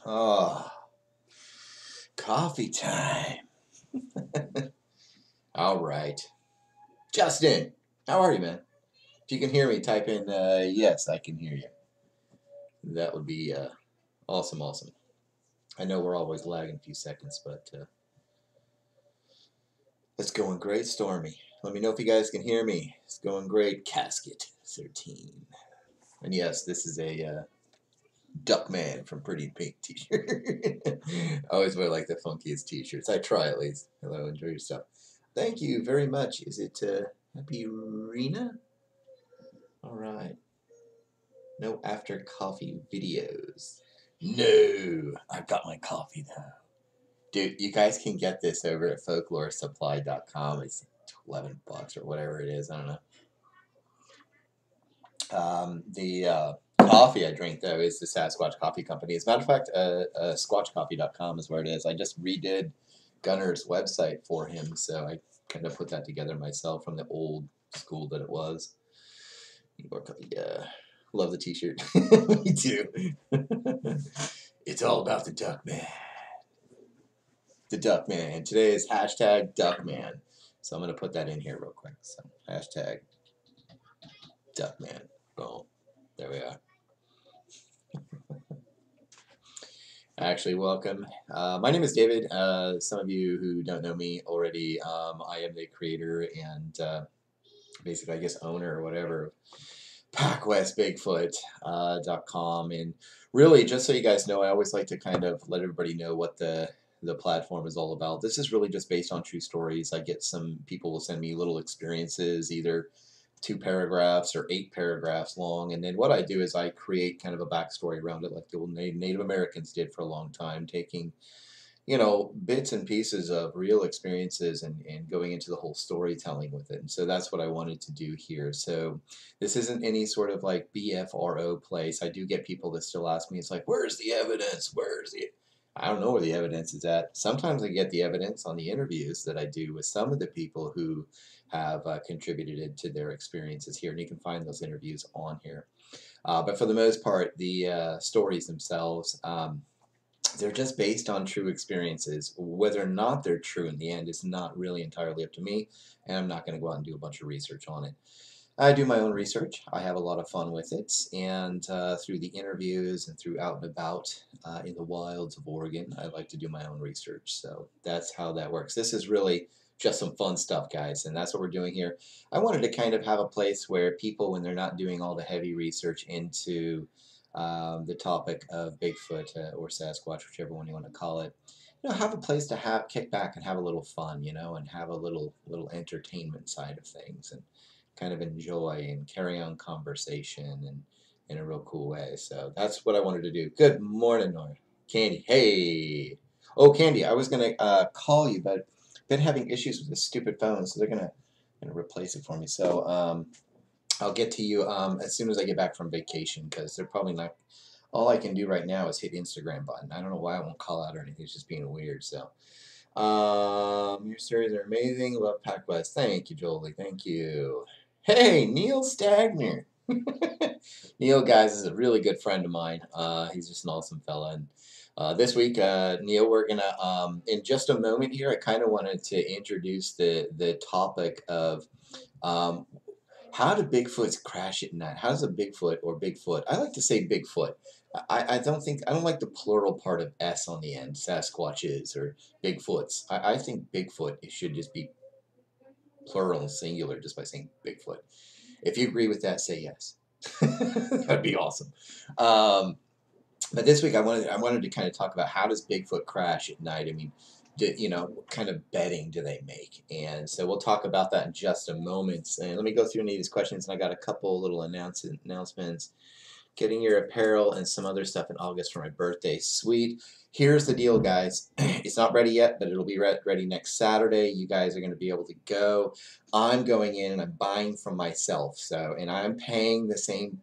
Oh, coffee time. All right. Justin, how are you, man? If you can hear me, type in, yes, I can hear you. That would be awesome, awesome. I know we're always lagging a few seconds, but it's going great, Stormy. Let me know if you guys can hear me. It's going great. Casket 13. And yes, this is a Duckman from Pretty Pink t-shirt. I always wear like the funkiest t-shirts. I try at least. Hello, enjoy your stuff. Thank you very much. Is it Happy Rena? All right. No after coffee videos. No, I've got my coffee though. Dude, you guys can get this over at folkloresupply.com. It's $11 or whatever it is. I don't know. The coffee I drink, though, is the Sasquatch Coffee Company. As a matter of fact, squatchcoffee.com is where it is. I just redid Gunner's website for him, so I kind of put that together myself from the old school that it was. Yeah, love the t-shirt. Me too. It's all about the duck man. The duck man. Today is hashtag duckman. So I'm going to put that in here real quick. So hashtag duckman. Boom. There we are. Actually, welcome. My name is David. Some of you who don't know me already, I am the creator and basically, I guess, owner or whatever, PacWest Bigfoot.com. And really, just so you guys know, I always like to kind of let everybody know what the platform is all about. This is really just based on true stories. I get some people will send me little experiences, either 2 paragraphs or 8 paragraphs long, and then what I do is I create kind of a backstory around it, like the old Native Americans did for a long time, taking bits and pieces of real experiences and going into the whole storytelling with it. And so that's what I wanted to do here. So this isn't any sort of like BFRO place. I do get people that still ask me, it's like, where's the evidence? Where's the I don't know where the evidence is at. Sometimes I get the evidence on the interviews that I do with some of the people who have contributed to their experiences here, and you can find those interviews on here. But for the most part, the stories themselves, they're just based on true experiences. Whether or not they're true in the end is not really entirely up to me, and I'm not going to go out and do a bunch of research on it. I do my own research. I have a lot of fun with it, and through the interviews and through out and about in the wilds of Oregon, I like to do my own research. So that's how that works. This is really just some fun stuff, guys, and that's what we're doing here. I wanted to kind of have a place where people, when they're not doing all the heavy research into the topic of Bigfoot or Sasquatch, whichever one you want to call it, have a place to have kick back and have a little fun, and have a little entertainment side of things, and kind of enjoy and carry on conversation and in a real cool way. So that's what I wanted to do. Good morning, Nora. Candy. Hey. Oh, Candy, I was gonna call you, but been having issues with this stupid phone, so they're gonna replace it for me. So I'll get to you as soon as I get back from vacation, because they're probably not. All I can do right now is hit Instagram button. I don't know why I won't call out or anything. It's just being weird. So your stories are amazing. Love PacWest. Thank you, Jolie. Thank you. Hey, Neil Stagner. Neil, guys, is a really good friend of mine. He's just an awesome fella. And this week, Neil, we're gonna in just a moment here. I kind of wanted to introduce the topic of um, how do Bigfoots crash at night? How does a Bigfoot or Bigfoot? I like to say Bigfoot. I don't like the plural part of S on the end. Sasquatches or Bigfoots. I think Bigfoot it should just be plural and singular just by saying Bigfoot. If you agree with that, say yes. That'd be awesome. But this week I wanted to kind of talk about how does Bigfoot crash at night. I mean, what kind of bedding do they make? And so we'll talk about that in just a moment. And let me go through any of these questions. And I got a couple little announcements. Getting your apparel and some other stuff in August for my birthday. Sweet. Here's the deal, guys. It's not ready yet, but it'll be ready next Saturday. You guys are going to be able to go. I'm going in and I'm buying from myself. And I'm paying the same,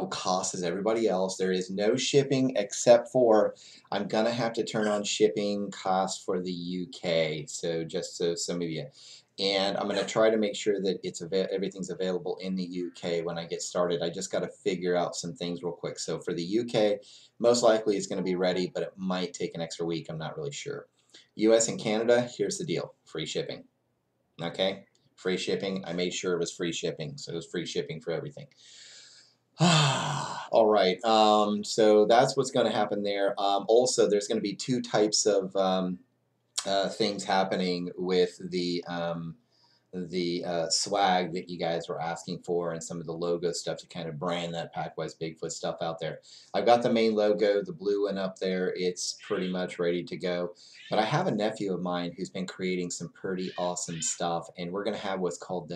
cost as everybody else. There is no shipping except for I'm going to have to turn on shipping costs for the UK. So just so some of you. and I'm going to try to make sure that everything's available in the UK when I get started. I just got to figure out some things real quick. So for the UK, most likely it's going to be ready, but it might take an extra week. I'm not really sure. US and Canada, here's the deal. Free shipping. Okay? Free shipping. I made sure it was free shipping, so it was free shipping for everything. All right. So that's what's going to happen there. Also, there's going to be two types of things happening with the swag that you guys were asking for and some of the logo stuff to kind of brand that PacWest Bigfoot stuff out there. I've got the main logo, the blue one up there. It's pretty much ready to go. But I have a nephew of mine who's been creating some pretty awesome stuff, and we're going to have what's called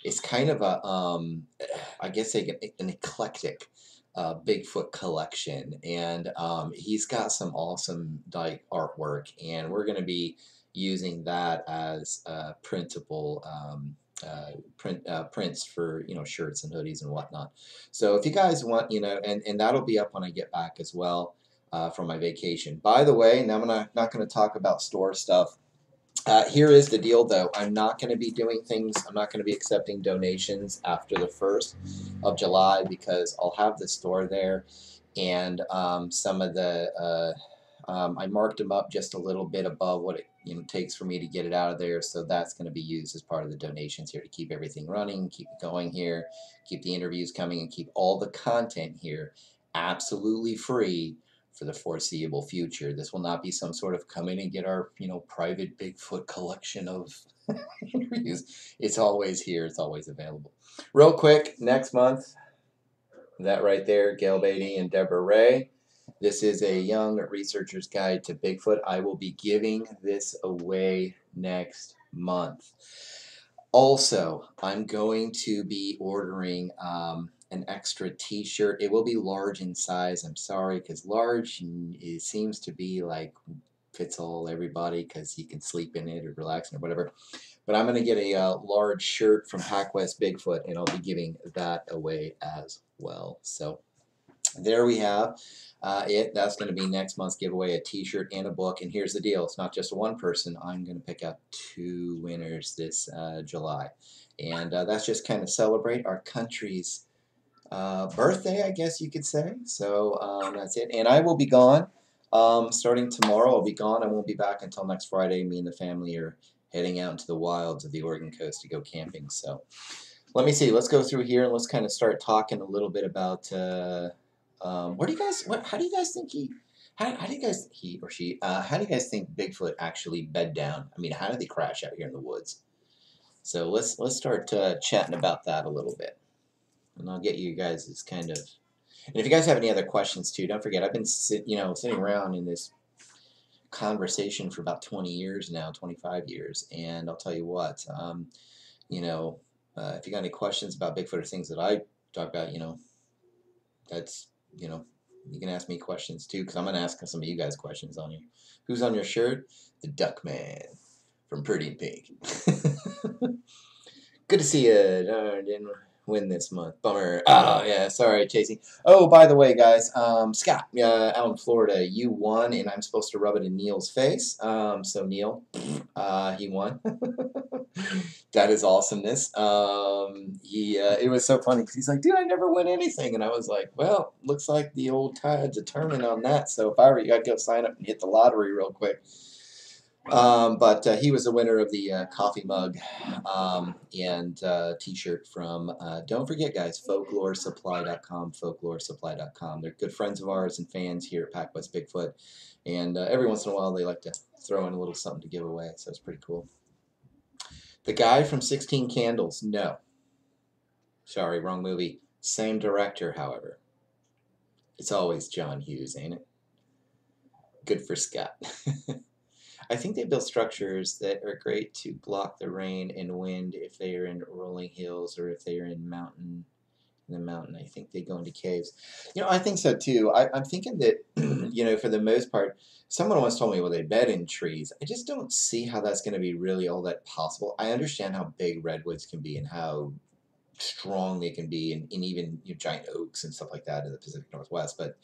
it's kind of I guess an eclectic Bigfoot collection, and he's got some awesome like artwork, and we're going to be using that as printable prints for shirts and hoodies and whatnot. So if you guys want, and that'll be up when I get back as well from my vacation. By the way, now I'm not going to talk about store stuff. Here is the deal, though. I'm not going to be doing things. I'm not going to be accepting donations after the 1st of July because I'll have the store there, and some of the I marked them up just a little bit above what it takes for me to get it out of there. So that's going to be used as part of the donations here to keep everything running, keep it going here, keep the interviews coming, and keep all the content here absolutely free for the foreseeable future. This will not be some sort of come in and get our private Bigfoot collection of interviews. It's always here. It's always available. Real quick, next month, that right there, Gail Beatty and Deborah Ray. This is a young researcher's guide to Bigfoot. I will be giving this away next month. Also, I'm going to be ordering an extra t-shirt. It will be large in size. I'm sorry, because large it seems to be like fits all everybody because you can sleep in it or relax or whatever. But I'm going to get a large shirt from PacWest Bigfoot, and I'll be giving that away as well. So there we have it. That's going to be next month's giveaway, a t-shirt and a book. And here's the deal. It's not just one person. I'm going to pick out 2 winners this July. And that's just kind of celebrate our country's birthday, I guess you could say. So that's it. And I will be gone. Starting tomorrow, I'll be gone. I won't be back until next Friday. Me and the family are heading out into the wilds of the Oregon coast to go camping. So let me see. Let's go through here and let's kind of start talking a little bit about how do you guys think how do you guys he or she how do you guys think Bigfoot actually bed down? I mean, how did they crash out here in the woods? So let's start chatting about that a little bit, and I'll get you guys this kind of. And if you guys have any other questions too, don't forget I've been sitting around in this conversation for about 20 years now, 25 years, and I'll tell you what, if you got any questions about Bigfoot or things that I talk about, that's, you can ask me questions too, because I'm going to ask some of you guys questions on you. Who's on your shirt? The Duck Man from Pretty in Pink. Good to see you. No, didn't win this month. Bummer. Oh, yeah, sorry, Chasey. Oh, by the way, guys, Scott, out in Florida, you won, and I'm supposed to rub it in Neil's face. So, Neil, he won. That is awesomeness. It was so funny because he's like, dude, I never win anything. And I was like, well, looks like the old tides are turning on that. So if I were you, I'd go sign up and hit the lottery real quick. But he was the winner of the coffee mug and t-shirt from, don't forget, guys, folkloresupply.com, folkloresupply.com. They're good friends of ours and fans here at PacWest Bigfoot. And every once in a while, they like to throw in a little something to give away. So it's pretty cool. The guy from 16 Candles, no. Sorry, wrong movie. Same director, however. It's always John Hughes, ain't it? Good for Scott. I think they build structures that are great to block the rain and wind if they are in rolling hills or if they are in the mountain. I think they go into caves. I think so too. I'm thinking that, for the most part, someone once told me, well, they bed in trees. I just don't see how that's going to be really all that possible. I understand how big redwoods can be and how strong they can be, and even giant oaks and stuff like that in the Pacific Northwest. But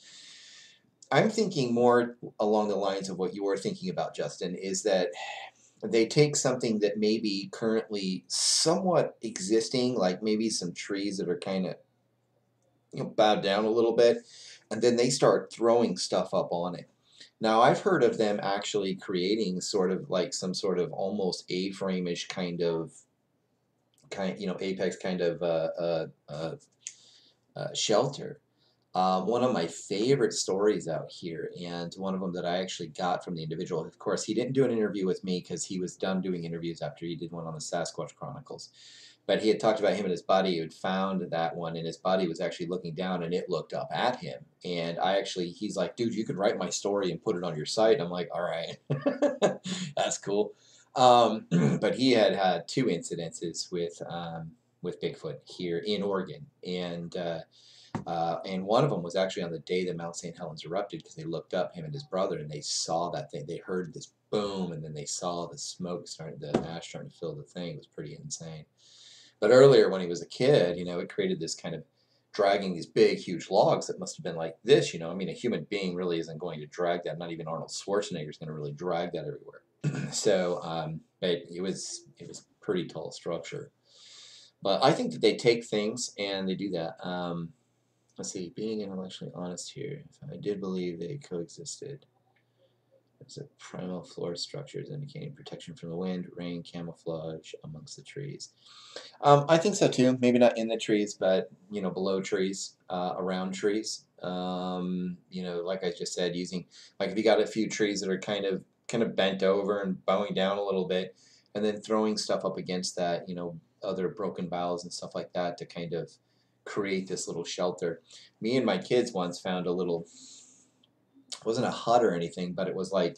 I'm thinking more along the lines of what you were thinking about, Justin, is that they take something that may be currently somewhat existing, like maybe some trees that are kind of, bowed down a little bit, and then they start throwing stuff up on it. Now, I've heard of them actually creating sort of like some sort of almost A-frame-ish apex kind of shelter. One of my favorite stories out here, and one of them that I actually got from the individual. Of course, he didn't do an interview with me because he was done doing interviews after he did one on the Sasquatch Chronicles. But he had talked about him and his buddy who had found that one, and his buddy was actually looking down, and it looked up at him. And he's like, dude, you could write my story and put it on your site. And I'm like, all right, that's cool. But he had had two incidences with Bigfoot here in Oregon, and one of them was actually on the day that Mount St. Helens erupted because they looked up, him and his brother, and they saw that thing. They heard this boom, and then they saw the smoke starting, the ash starting to fill the thing. It was pretty insane. But earlier, when he was a kid, it created this kind of dragging these big, huge logs that must have been like this. I mean, a human being really isn't going to drag that. Not even Arnold Schwarzenegger is going to really drag that everywhere. So, but it was pretty tall structure. But I think that they take things and they do that. Let's see, being intellectually honest here, if I did believe they coexisted, there's a primal floor structures indicating protection from the wind, rain, camouflage amongst the trees. I think so too. Maybe not in the trees, but below trees, around trees. Like I just said, using, like, if you got a few trees that are kind of bent over and bowing down a little bit, and then throwing stuff up against that, other broken boughs and stuff like that to kind of create this little shelter. Me and my kids once found a little, it wasn't a hut or anything, but it was like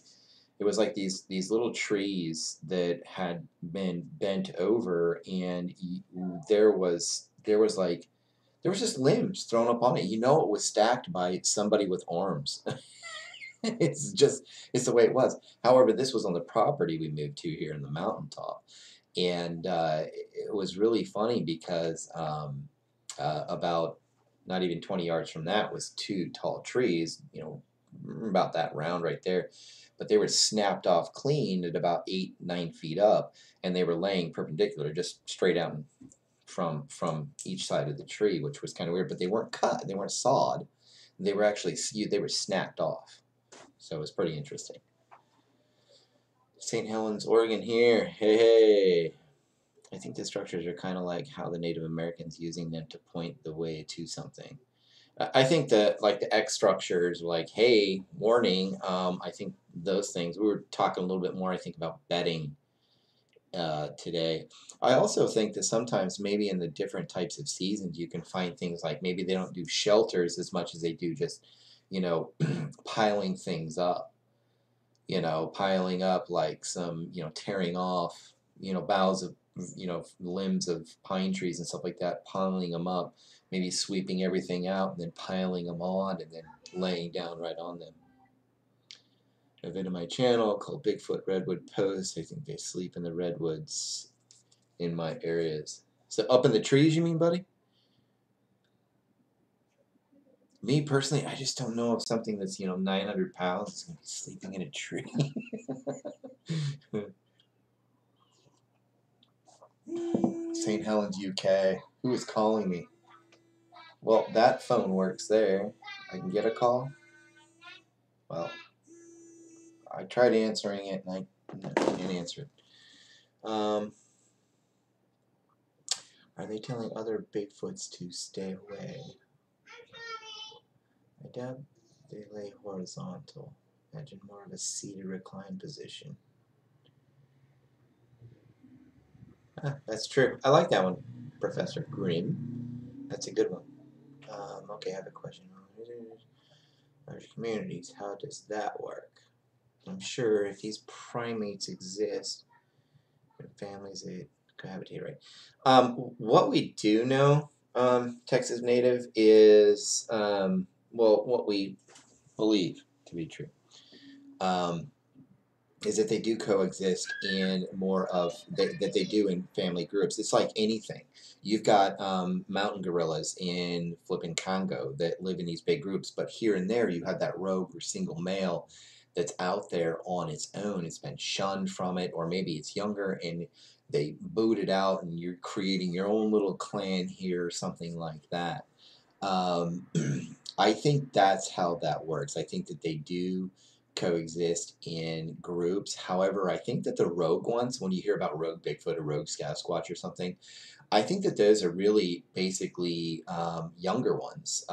these little trees that had been bent over, and there was just limbs thrown up on it. It was stacked by somebody with arms. It's the way it was. However, this was on the property we moved to here in the mountaintop, and it was really funny because about not even 20 yards from that was two tall trees, about that round right there, but they were snapped off clean at about 8, 9 feet up, and they were laying perpendicular, just straight out from each side of the tree, which was kind of weird. But they weren't cut, they weren't sawed, they were actually they were snapped off. So it was pretty interesting. St. Helens, Oregon here. Hey, hey. I think the structures are kind of like how the Native Americans using them to point the way to something. I think that, like, the X structures, like, hey, warning. I think those things. We were talking a little bit more, I think, about bedding today. I also think that sometimes maybe in the different types of seasons you can find things like maybe they don't do shelters as much as they do just, piling things up. Piling up like some, tearing off, boughs of, limbs of pine trees and stuff like that, piling them up, maybe sweeping everything out and then piling them on and then laying down right on them. A video on my channel called Bigfoot Redwood Post. I think they sleep in the redwoods in my areas. So up in the trees, you mean, buddy? Me personally, I just don't know if something that's 900 pounds is going to be sleeping in a tree. St. Helens, UK. Who is calling me? Well, that phone works there. I can get a call. Well, I tried answering it and I didn't answer it. Are they telling other Bigfoots to stay away? I doubt they lay horizontal. Imagine more of a seated recline position. That's true. I like that one, Professor Grimm. That's a good one. Okay, I have a question. Large communities, how does that work? I'm sure if these primates exist, in families, they cohabitate, right? What we do know, Texas Native, is, what we believe to be true, is that they do coexist in more of that they do in family groups. It's like anything. You've got mountain gorillas in flipping Congo that live in these big groups, but here and there you have that rogue or single male that's out there on its own. It's been shunned from it, or maybe it's younger and they boot it out and you're creating your own little clan here or something like that. Um, I think that's how that works. I think that they do coexist in groups. However, I think that the rogue ones, when you hear about rogue Bigfoot or rogue Sasquatch or something, I think that those are really basically younger ones,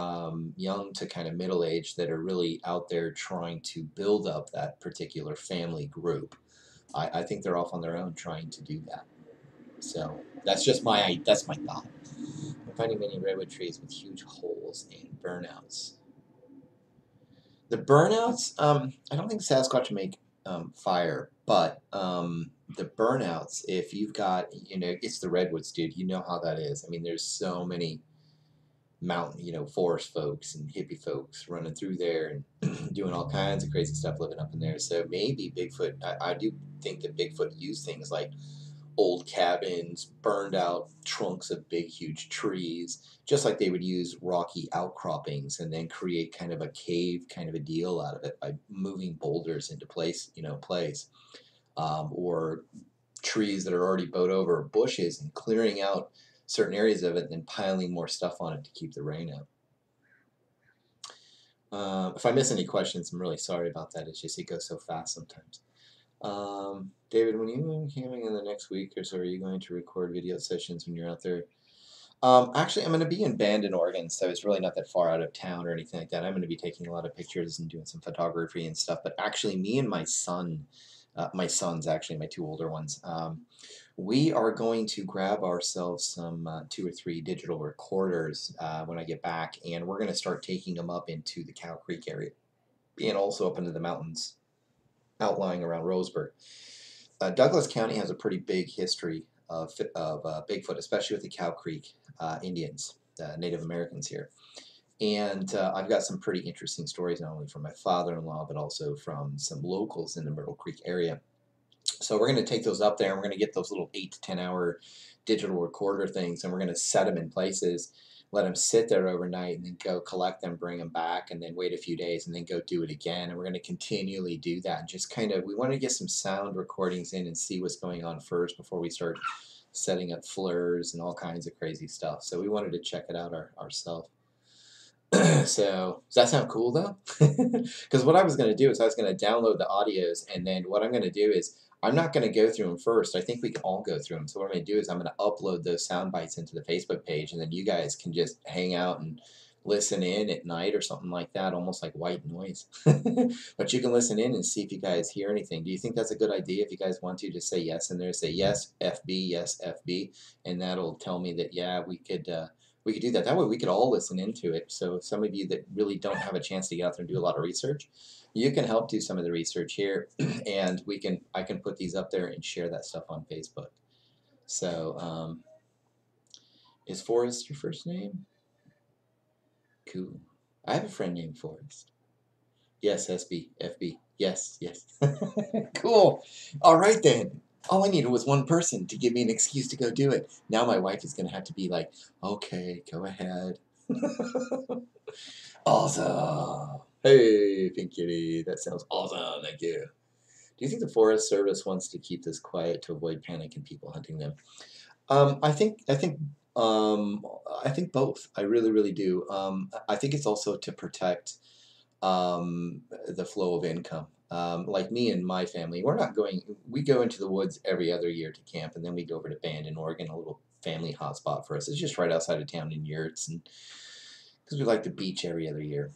young to kind of middle age, that are really out there trying to build up that particular family group. I think they're off on their own trying to do that. So that's my thought. I'm finding many redwood trees with huge holes and burnouts. The burnouts, I don't think Sasquatch make fire, but the burnouts, if you've got, it's the redwoods, dude. You know how that is. I mean, there's so many mountain, forest folks and hippie folks running through there and doing all kinds of crazy stuff living up in there. So maybe Bigfoot, I do think that Bigfoot used things like old cabins, burned out trunks of big, huge trees, just like they would use rocky outcroppings and then create kind of a cave kind of a deal out of it by moving boulders into place, or trees that are already bowed over, bushes, and clearing out certain areas of it and then piling more stuff on it to keep the rain out. If I miss any questions, I'm really sorry about that. It's just it goes so fast sometimes. David, when you camping in the next week or so, are you going to record video sessions when you're out there? Actually, I'm going to be in Bandon, Oregon, so it's really not that far out of town or anything like that. I'm going to be taking a lot of pictures and doing some photography and stuff. But actually, me and my sons, actually, my two older ones, we are going to grab ourselves some 2 or 3 digital recorders when I get back, and we're going to start taking them up into the Cow Creek area and also up into the mountains outlying around Roseburg. Douglas County has a pretty big history of Bigfoot, especially with the Cow Creek Indians, Native Americans here. And I've got some pretty interesting stories, not only from my father-in-law, but also from some locals in the Myrtle Creek area. So we're going to take those up there, and we're going to get those little 8 to 10 hour digital recorder things, and we're going to set them in places, let them sit there overnight, and then go collect them, bring them back, and then wait a few days, and then go do it again. And we're going to continually do that. And just kind of, we want to get some sound recordings in and see what's going on first before we start setting up flirs and all kinds of crazy stuff. So we wanted to check it out ourselves. So does that sound cool though? Because what I was going to do is I was going to download the audios, and then what I'm going to do is I'm not going to go through them first. I think we can all go through them. So what I'm going to do is I'm going to upload those sound bites into the Facebook page, and then you guys can just hang out and listen in at night or something like that, almost like white noise. But you can listen in and see if you guys hear anything. Do you think that's a good idea? If you guys want to, just say yes in there. Say yes, FB, and that'll tell me that, yeah, we could do that. That way we could all listen into it. So some of you that really don't have a chance to get out there and do a lot of research, you can help do some of the research here, and I can put these up there and share that stuff on Facebook. So is Forrest your first name? Cool. I have a friend named Forrest. Yes, SB, FB. Yes. Cool. All right then. All I needed was one person to give me an excuse to go do it. Now my wife is going to have to be like, okay, go ahead. Awesome. Hey, Pink Kitty. That sounds awesome. Thank you. Do you think the Forest Service wants to keep this quiet to avoid panic and people hunting them? I think both. I really, really do. I think it's also to protect the flow of income. Like me and my family, we go into the woods every other year to camp, and then we go over to Bandon, Oregon, a little family hotspot for us. It's just right outside of town in yurts, and because we like the beach every other year.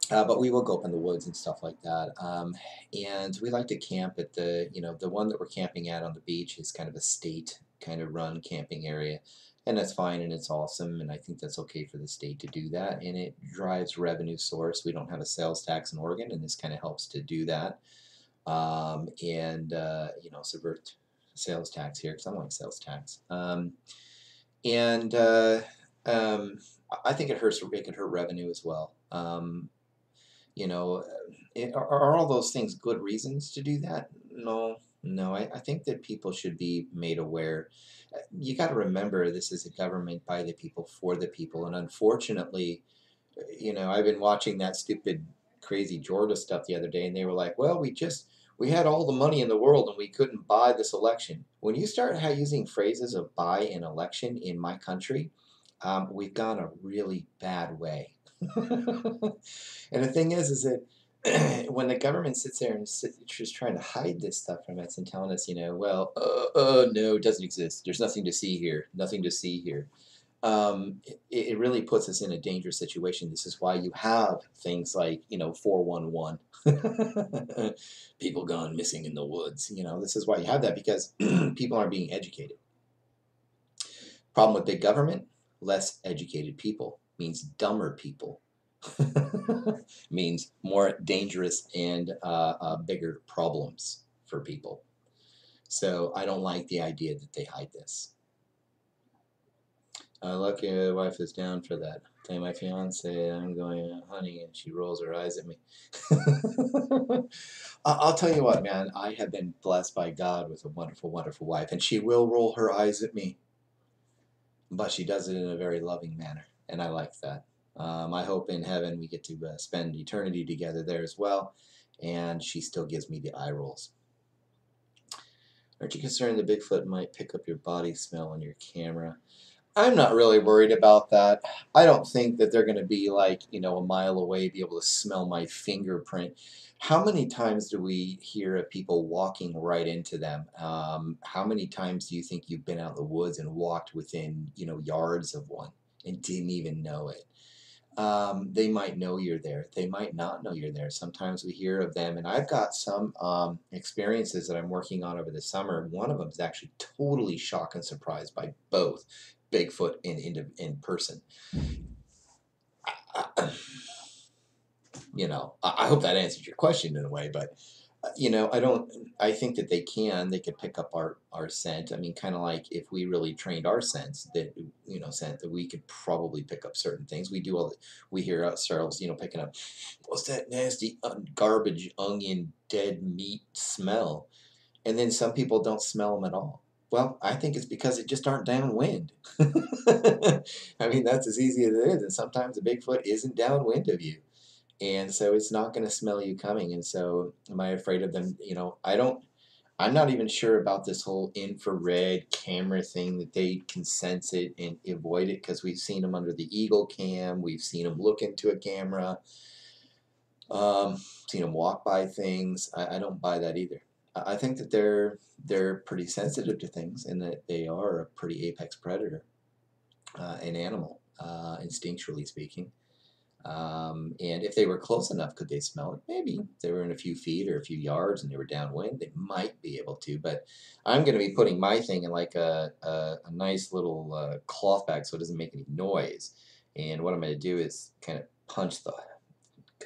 But we will go up in the woods and stuff like that. And we like to camp at the one that we're camping at on the beach is kind of a state kind of run camping area. And that's fine and it's awesome. And I think that's okay for the state to do that. And it drives revenue source. We don't have a sales tax in Oregon, and this kind of helps to do that. Subvert sales tax here, because I want sales tax. And I think it could hurt revenue as well. You know, are all those things good reasons to do that? No. I think that people should be made aware. You got to remember, this is a government by the people for the people, and unfortunately, I've been watching that stupid crazy Georgia stuff the other day, and they were like, "Well, we had all the money in the world and we couldn't buy this election." When you start using phrases of "buy an election" in my country, we've gone a really bad way. And the thing is that when the government sits there and just trying to hide this stuff from us and telling us, well, no, it doesn't exist. There's nothing to see here. Nothing to see here. It really puts us in a dangerous situation. This is why you have things like, 411, people gone missing in the woods. This is why you have that, because people aren't being educated. Problem with big government, less educated people means dumber people. Means more dangerous and bigger problems for people. So I don't like the idea that they hide this. Lucky my wife is down for that. I tell my fiance I'm going hunting, and she rolls her eyes at me. I'll tell you what, man. I have been blessed by God with a wonderful, wonderful wife, and she will roll her eyes at me, but she does it in a very loving manner, and I like that. I hope in heaven we get to spend eternity together there as well, and she still gives me the eye rolls. Aren't you concerned the Bigfoot might pick up your body smell on your camera? I'm not really worried about that. I don't think that they're going to be like, a mile away, be able to smell my fingerprint. How many times do we hear of people walking right into them? How many times do you think you've been out in the woods and walked within, yards of one and didn't even know it? They might know you're there. They might not know you're there. Sometimes we hear of them, and I've got some experiences that I'm working on over the summer. One of them is actually totally shocked and surprised by both Bigfoot and in person. I hope that answers your question in a way, but I think that they could pick up our scent. I mean, kind of like if we really trained our sense that we could probably pick up certain things. We hear ourselves, picking up, what's that nasty garbage onion dead meat smell? And then some people don't smell them at all. Well, I think it's because it just aren't downwind. I mean, that's as easy as it is. And sometimes a Bigfoot isn't downwind of you. And so it's not going to smell you coming. And so am I afraid of them? I'm not even sure about this whole infrared camera thing, that they can sense it and avoid it, because we've seen them under the Eagle cam. We've seen them look into a camera. Seen them walk by things. I don't buy that either. I think that they're pretty sensitive to things, and that they are a pretty apex predator, an animal, instinctually speaking. And if they were close enough, could they smell it? Maybe. If they were in a few feet or a few yards and they were downwind, they might be able to. But I'm going to be putting my thing in like a nice little cloth bag so it doesn't make any noise. And what I'm going to do is kind of cut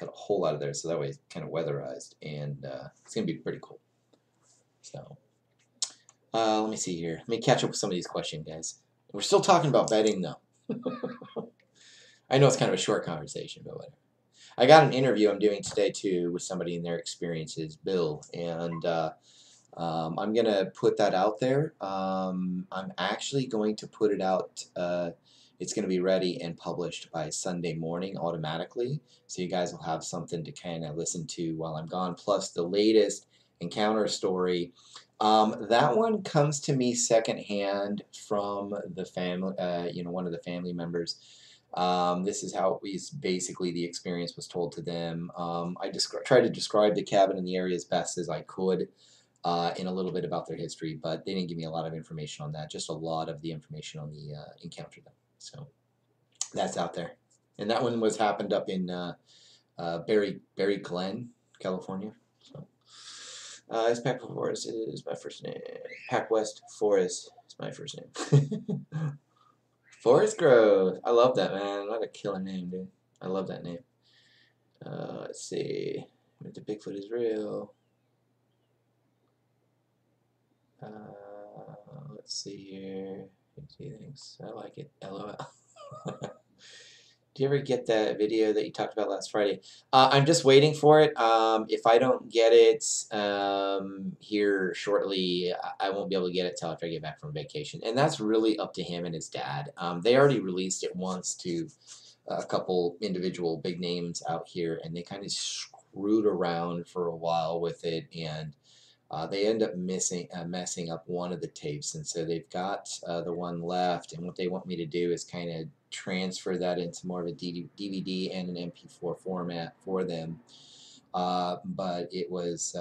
a hole out of there so that way it's kind of weatherized. And it's going to be pretty cool. So let me see here. Let me catch up with some of these questions, guys. We're still talking about bedding, though. I know it's kind of a short conversation, but whatever. I got an interview I'm doing today, too, with somebody in their experiences, Bill, and I'm going to put that out there. I'm actually going to put it out. It's going to be ready and published by Sunday morning automatically, so you guys will have something to kind of listen to while I'm gone, plus the latest encounter story. That one comes to me secondhand from the family, one of the family members. This is how basically the experience was told to them. I tried to describe the cabin and the area as best as I could, in a little bit about their history, but they didn't give me a lot of information on that, just a lot of the information on the encounter though. So that's out there. And that one happened up in Berry Glen, California. So it's PacWest Forest is my first name. PacWest Forest is my first name. Forest Grove. I love that, man. What a killer name, dude. I love that name. Let's see. The Bigfoot is real. Let's see here. Thanks. I like it. LOL. Do you ever get that video that you talked about last Friday? I'm just waiting for it. If I don't get it here shortly, I won't be able to get it till after I get back from vacation. And that's really up to him and his dad. They already released it once to a couple individual big names out here, and they kind of root around for a while with it, and they end up messing up one of the tapes, and so they've got the one left. And what they want me to do is kind of transfer that into more of a DVD and an MP4 format for them. But it's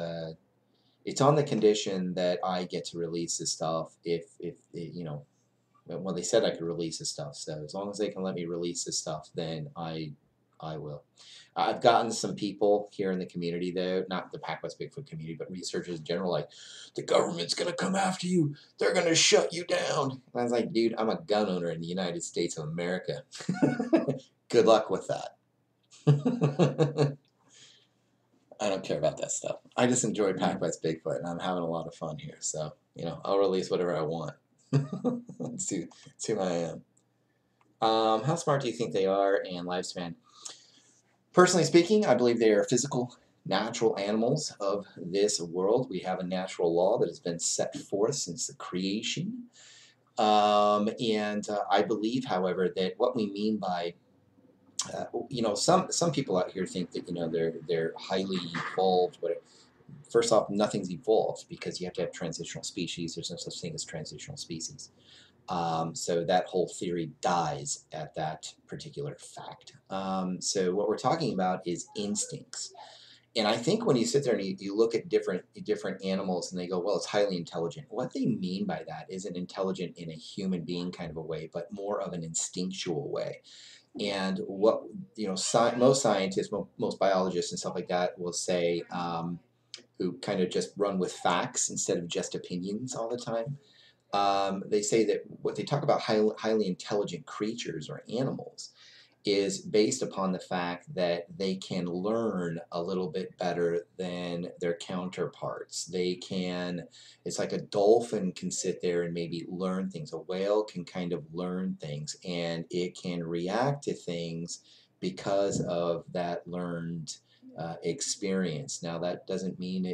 on the condition that I get to release the stuff if you know. Well, they said I could release the stuff, so as long as they can let me release the stuff, then I will. I've gotten some people here in the community, though, not the PacWest Bigfoot community, but researchers in general, like, the government's going to come after you. They're going to shut you down. And I was like, dude, I'm a gun owner in the United States of America. Good luck with that. I don't care about that stuff. I just enjoy PacWest Bigfoot, and I'm having a lot of fun here. So, I'll release whatever I want. That's who I am. How smart do you think they are, and lifespan? Personally speaking, I believe they are physical, natural animals of this world. We have a natural law that has been set forth since the creation. And I believe, however, that what we mean by some people out here think that they're highly evolved. But first off, nothing's evolved because you have to have transitional species. There's no such thing as transitional species. So that whole theory dies at that particular fact. So what we're talking about is instincts. And I think when you sit there and you look at different animals and they go, well, it's highly intelligent. What they mean by that isn't intelligent in a human being kind of a way, but more of an instinctual way. And what, most scientists, most biologists and stuff like that will say, who kind of just run with facts instead of just opinions all the time. They say that what they talk about highly intelligent creatures or animals is based upon the fact that they can learn a little bit better than their counterparts. It's like a dolphin can sit there and maybe learn things. A whale can kind of learn things, and it can react to things because of that learned experience. Now, that doesn't mean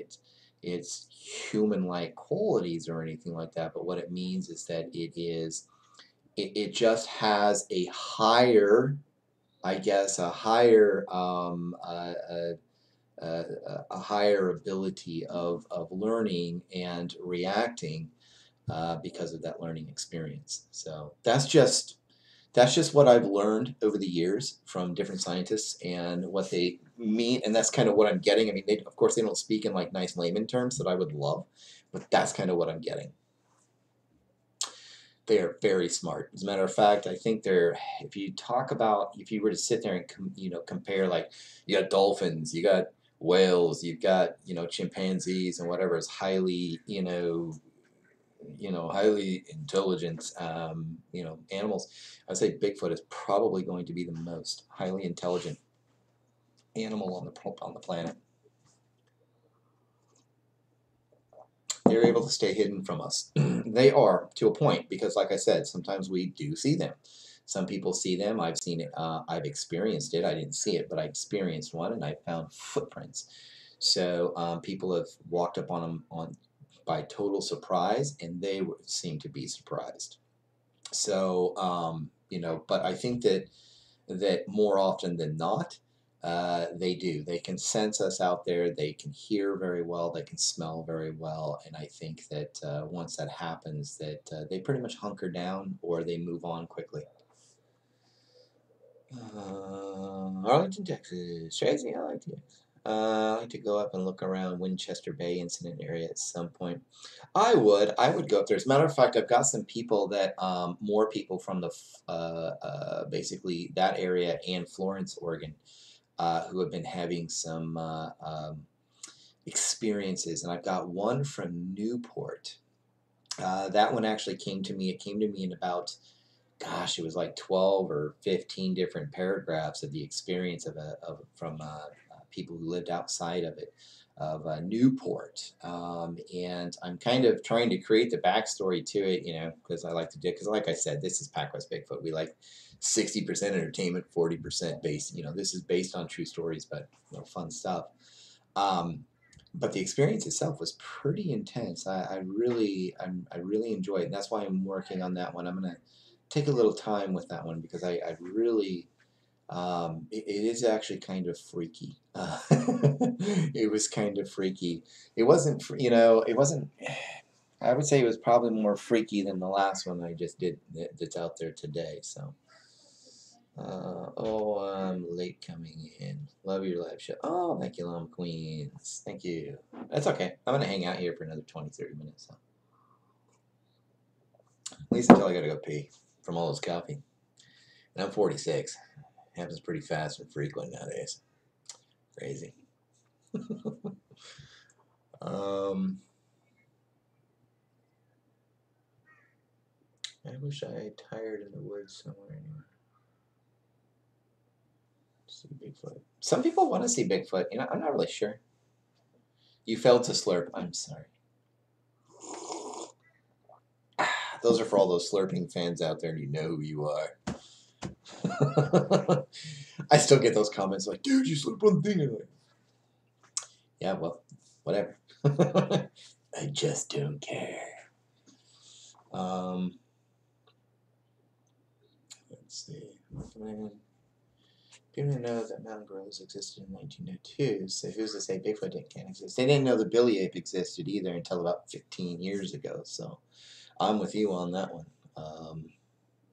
it's human-like qualities or anything like that, but what it means is that it just has a higher, I guess, a higher ability of learning and reacting because of that learning experience. So that's just what I've learned over the years from different scientists and what they mean, and that's kind of what I'm getting. I mean, of course, they don't speak in like nice layman terms that I would love, but that's kind of what I'm getting. They are very smart. As a matter of fact, I think if you were to sit there and compare, like, you got dolphins, you got whales, you've got chimpanzees and whatever is highly highly intelligent animals. I'd say Bigfoot is probably going to be the most highly intelligent animal on the planet. They're able to stay hidden from us. They are, to a point, because like I said, sometimes we do see them. Some people see them. I've seen it. I've experienced it. I didn't see it, but I experienced one, and I found footprints. So people have walked up on them by total surprise, and they seem to be surprised. So but I think that more often than not, they do. They can sense us out there. They can hear very well. They can smell very well. And I think that once that happens, that they pretty much hunker down or they move on quickly. Arlington, Texas. Tracy, I like to go up and look around Winchester Bay incident area at some point. I would go up there. As a matter of fact, I've got some people that, more people from basically that area and Florence, Oregon, who have been having some experiences, and I've got one from Newport. That one actually came to me. It came to me in about, gosh, it was like 12 or 15 different paragraphs of the experience from people who lived outside of it, of Newport. And I'm kind of trying to create the backstory to it, because I like to do, because like I said, this is PacWest Bigfoot. We like 60% entertainment, 40% based. This is based on true stories, but fun stuff. But the experience itself was pretty intense. I really enjoyed it. And that's why I'm working on that one. I'm gonna take a little time with that one because I really It is actually kind of freaky. It was kind of freaky. It wasn't, it wasn't. I would say it was probably more freaky than the last one I just did that's out there today. So, oh, I'm late coming in. Love your live show. Oh, thank you, Llama Queens. Thank you. That's okay. I'm gonna hang out here for another 20, 30 minutes. So. At least until I gotta go pee from all this coffee. And I'm 46. Happens pretty fast and frequent nowadays. Crazy. um, I wish I had tired in the woods somewhere. See Bigfoot. Some people want to see Bigfoot. I'm not really sure. You failed to slurp. I'm sorry. Those are for all those slurping fans out there, and you know who you are. I still get those comments like, dude, you slurped one thing. I'm like, yeah, well, whatever. I just don't care. Let's see. People didn't know that mountain gorillas existed in 1902, so who's to say Bigfoot can't exist? They didn't know the billy ape existed either until about 15 years ago, so I'm with you on that one.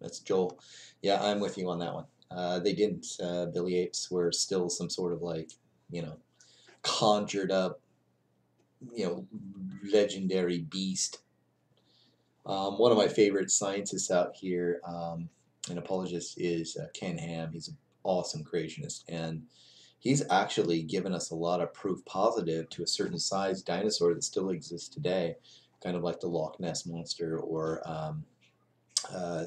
That's Joel. Yeah, I'm with you on that one. They didn't. Billy apes were still some sort of like, conjured up, legendary beast. One of my favorite scientists out here, an apologist, is Ken Ham. He's an awesome creationist, and he's actually given us a lot of proof positive to a certain size dinosaur that still exists today, kind of like the Loch Ness monster, or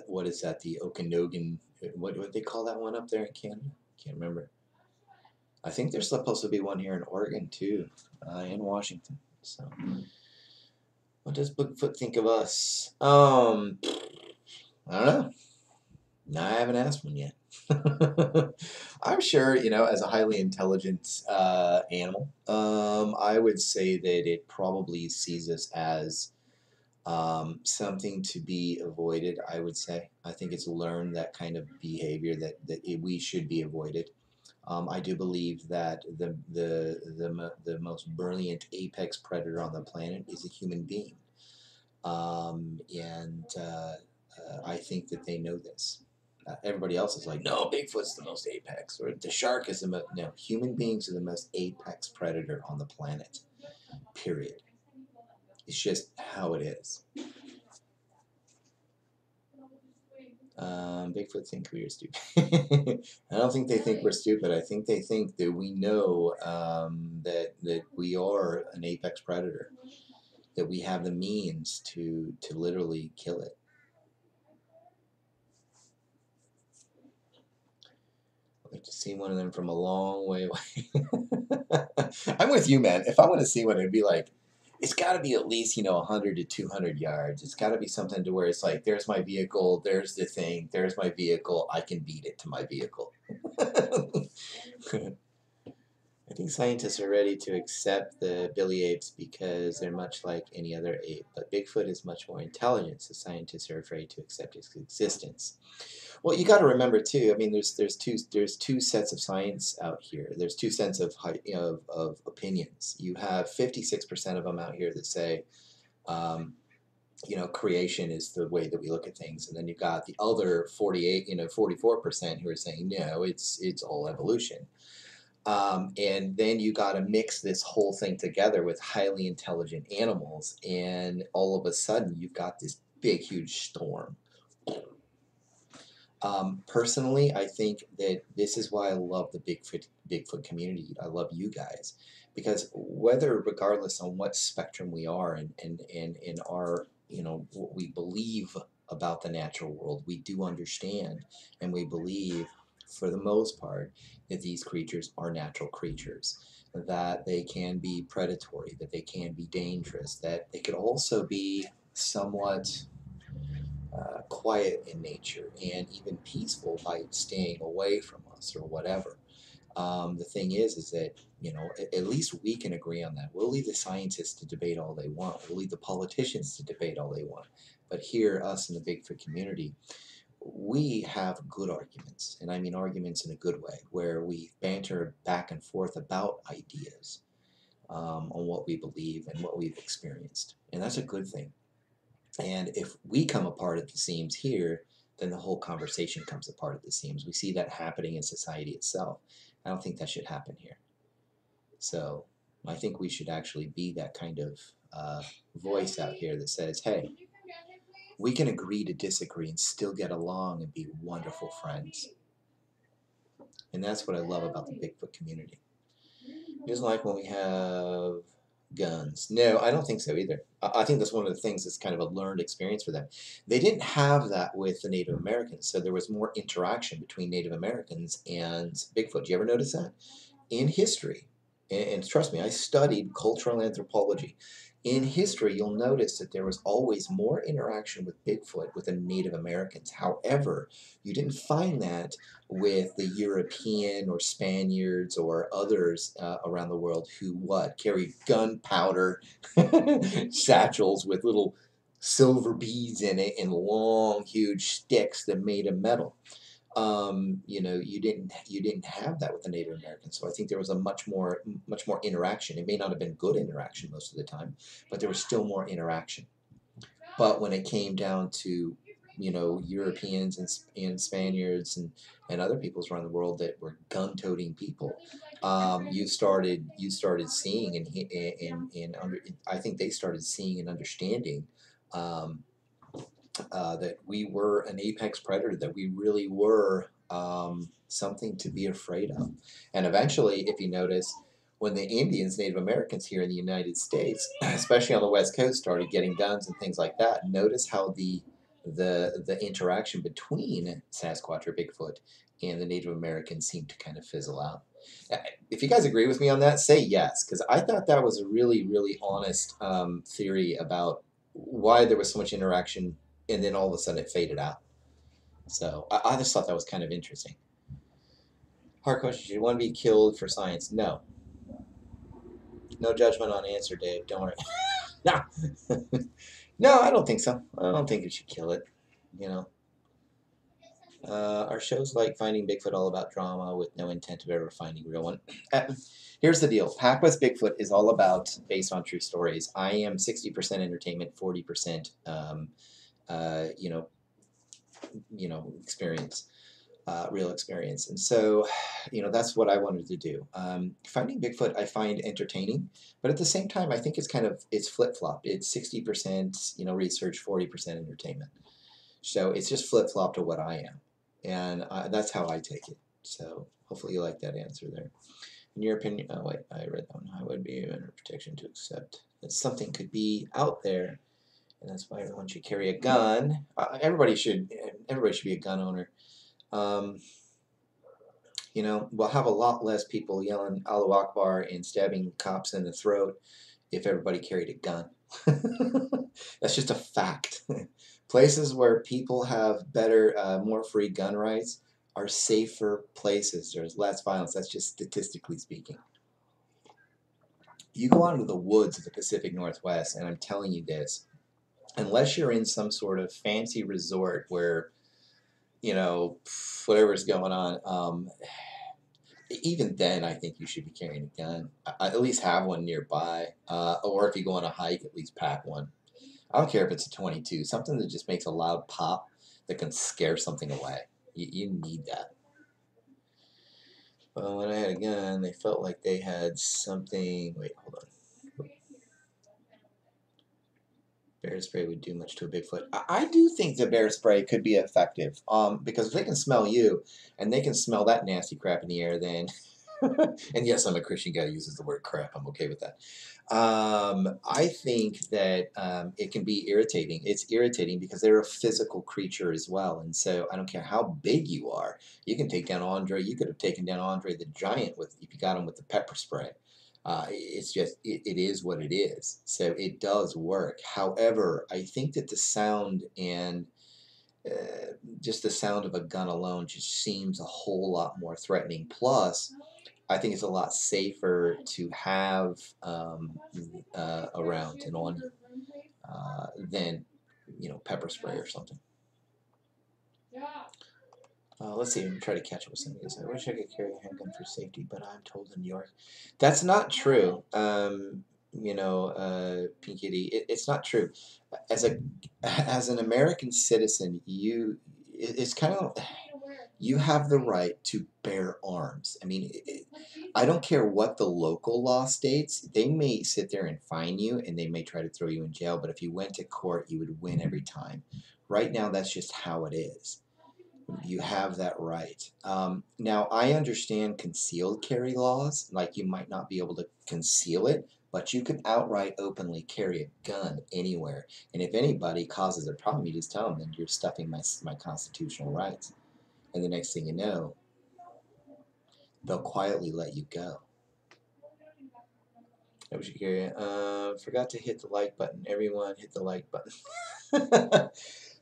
what is that? The Okanagan. What do they call that one up there in Canada? Can't remember. I think there's supposed to be one here in Oregon too, in Washington. So. What does Bigfoot think of us? I don't know. No, I haven't asked one yet. I'm sure, as a highly intelligent animal, I would say that it probably sees us as something to be avoided, I would say. I think it's learned that kind of behavior that we should be avoided. I do believe that the most brilliant apex predator on the planet is a human being, and I think that they know this. Everybody else is like, no, Bigfoot's the most apex, or the shark is the most. No, human beings are the most apex predator on the planet. Period. It's just how it is. Bigfoot think we are stupid. I don't think they think we're stupid. I think they think that we know that we are an apex predator, that we have the means to literally kill it. I'd like to see one of them from a long way away. I'm with you, man. If I want to see one, it'd be like, it's got to be at least 100 to 200 yards. It's got to be something to where it's like, there's my vehicle, there's the thing, there's my vehicle, I can beat it to my vehicle. I think scientists are ready to accept the billy apes because they're much like any other ape, but Bigfoot is much more intelligent, so scientists are afraid to accept its existence. Well, you got to remember too. I mean, there's two sets of science out here. There's two sets of opinions. You have 56% of them out here that say, creation is the way that we look at things, and then you've got the other 44% who are saying no, it's all evolution. And then you got to mix this whole thing together with highly intelligent animals, and all of a sudden you've got this big, huge storm. Personally, I think that this is why I love the Bigfoot community. I love you guys, because regardless on what spectrum we are and in our, what we believe about the natural world, we do understand and we believe, for the most part, that these creatures are natural creatures, that they can be predatory, that they can be dangerous, that they could also be somewhat quiet in nature and even peaceful by staying away from us or whatever. The thing is that, at least we can agree on that. We'll leave the scientists to debate all they want. We'll leave the politicians to debate all they want. But here, us in the Bigfoot community, we have good arguments, and I mean arguments in a good way, where we banter back and forth about ideas, on what we believe and what we've experienced. And that's a good thing. And if we come apart at the seams here, then the whole conversation comes apart at the seams. We see that happening in society itself. I don't think that should happen here. So I think we should actually be that kind of voice out here that says, hey, we can agree to disagree and still get along and be wonderful friends. And that's what I love about the Bigfoot community. Just like when we have guns. No, I don't think so either. I think that's one of the things that's kind of a learned experience for them. They didn't have that with the Native Americans, so there was more interaction between Native Americans and Bigfoot. Do you ever notice that? In history, and trust me, I studied cultural anthropology. In history, you'll notice that there was always more interaction with Bigfoot with the Native Americans. However, you didn't find that with the European or Spaniards or others around the world who carried gunpowder satchels with little silver beads in it and long, huge sticks that made of metal. You didn't have that with the Native Americans. So I think there was a much more interaction. It may not have been good interaction most of the time, but there was still more interaction. But when it came down to Europeans and Spaniards and other peoples around the world that were gun-toting people, you started seeing I think they started seeing and understanding. Um, that we were an apex predator, that we really were something to be afraid of. And eventually, if you notice, when the Indians, Native Americans here in the United States, especially on the West Coast, started getting guns and things like that, notice how the interaction between Sasquatch or Bigfoot and the Native Americans seemed to kind of fizzle out. If you guys agree with me on that, say yes, because I thought that was a really, really honest theory about why there was so much interaction and then all of a sudden it faded out. So I just thought that was kind of interesting. Hard question: do you want to be killed for science? No. No judgment on answer, Dave. Don't worry. No. No, I don't think so. I don't think you should kill it. You know, our shows like Finding Bigfoot all about drama with no intent of ever finding a real one. Here's the deal: PacWest Bigfoot is all about based on true stories. I am 60% entertainment, 40% uh, you know experience. Real experience. And so, that's what I wanted to do. Finding Bigfoot, I find entertaining, but at the same time, I think it's flip flopped. It's 60%, research, 40% entertainment. So it's just flip flop to what I am, and that's how I take it. So hopefully you like that answer there. In your opinion, oh wait, I read that one. I would be under protection to accept that something could be out there, and that's why everyone should carry a gun. Everybody should be a gun owner. Um, we'll have a lot less people yelling Allahu Akbar and stabbing cops in the throat if everybody carried a gun. That's just a fact. Places where people have better, more free gun rights are safer places. There's less violence. That's just statistically speaking. You go out into the woods of the Pacific Northwest, and I'm telling you this, unless you're in some sort of fancy resort where, whatever's going on, even then, I think you should be carrying a gun. At least have one nearby. Or if you go on a hike, at least pack one. I don't care if it's a 22. Something that just makes a loud pop that can scare something away. You need that. Well, when I had a gun, they felt like they had something. Wait, hold on. Bear spray would do much to a Bigfoot. I do think the bear spray could be effective. Because if they can smell you and they can smell that nasty crap in the air, then and yes, I'm a Christian guy who uses the word crap. I'm okay with that. I think that it can be irritating. It's irritating because they're a physical creature as well. And so I don't care how big you are. You can take down Andre. You could have taken down Andre the Giant if you got him with the pepper spray. It's just, it is what it is. So it does work. However, I think that the sound and just the sound of a gun alone just seems a whole lot more threatening. Plus, I think it's a lot safer to have around and on you than pepper spray or something. Let's see. I'm trying to catch up with some of these. I wish I could carry a handgun for safety, but I'm told in New York that's not true. Pink Kitty, it's not true. As a as an American citizen, it's kind of you have the right to bear arms. I mean, I don't care what the local law states. They may sit there and fine you, and they may try to throw you in jail. But if you went to court, you would win every time. Right now, that's just how it is. You have that right. Now, I understand concealed carry laws, like you might not be able to conceal it, but you can outright openly carry a gun anywhere. And if anybody causes a problem, you just tell them, then you're stuffing my constitutional rights. And the next thing you know, they'll quietly let you go. I wish you carry. Forgot to hit the like button. Everyone, hit the like button.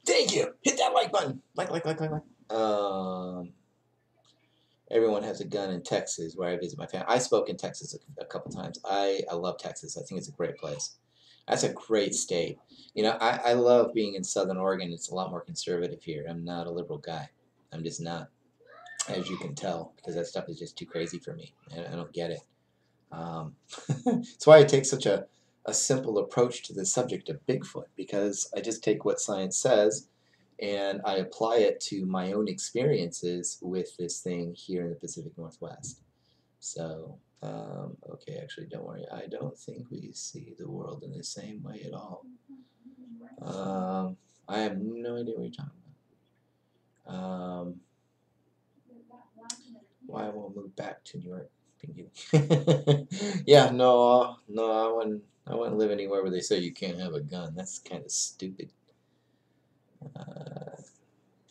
Thank you. Hit that like button. Like. Everyone has a gun in Texas, where I visit my family. I spoke in Texas a couple times. I love Texas. I think it's a great place. That's a great state. I love being in Southern Oregon. It's a lot more conservative here. I'm not a liberal guy. I'm just not, as you can tell, because that stuff is just too crazy for me. I don't get it. That's why I take such a simple approach to the subject of Bigfoot, because I just take what science says and I apply it to my own experiences with this thing here in the Pacific Northwest. So, okay, actually, don't worry. I don't think we see the world in the same way at all. I have no idea what you're talking about. Why I won't move back to New York? Yeah, no, I wouldn't live anywhere where they say you can't have a gun. That's kind of stupid.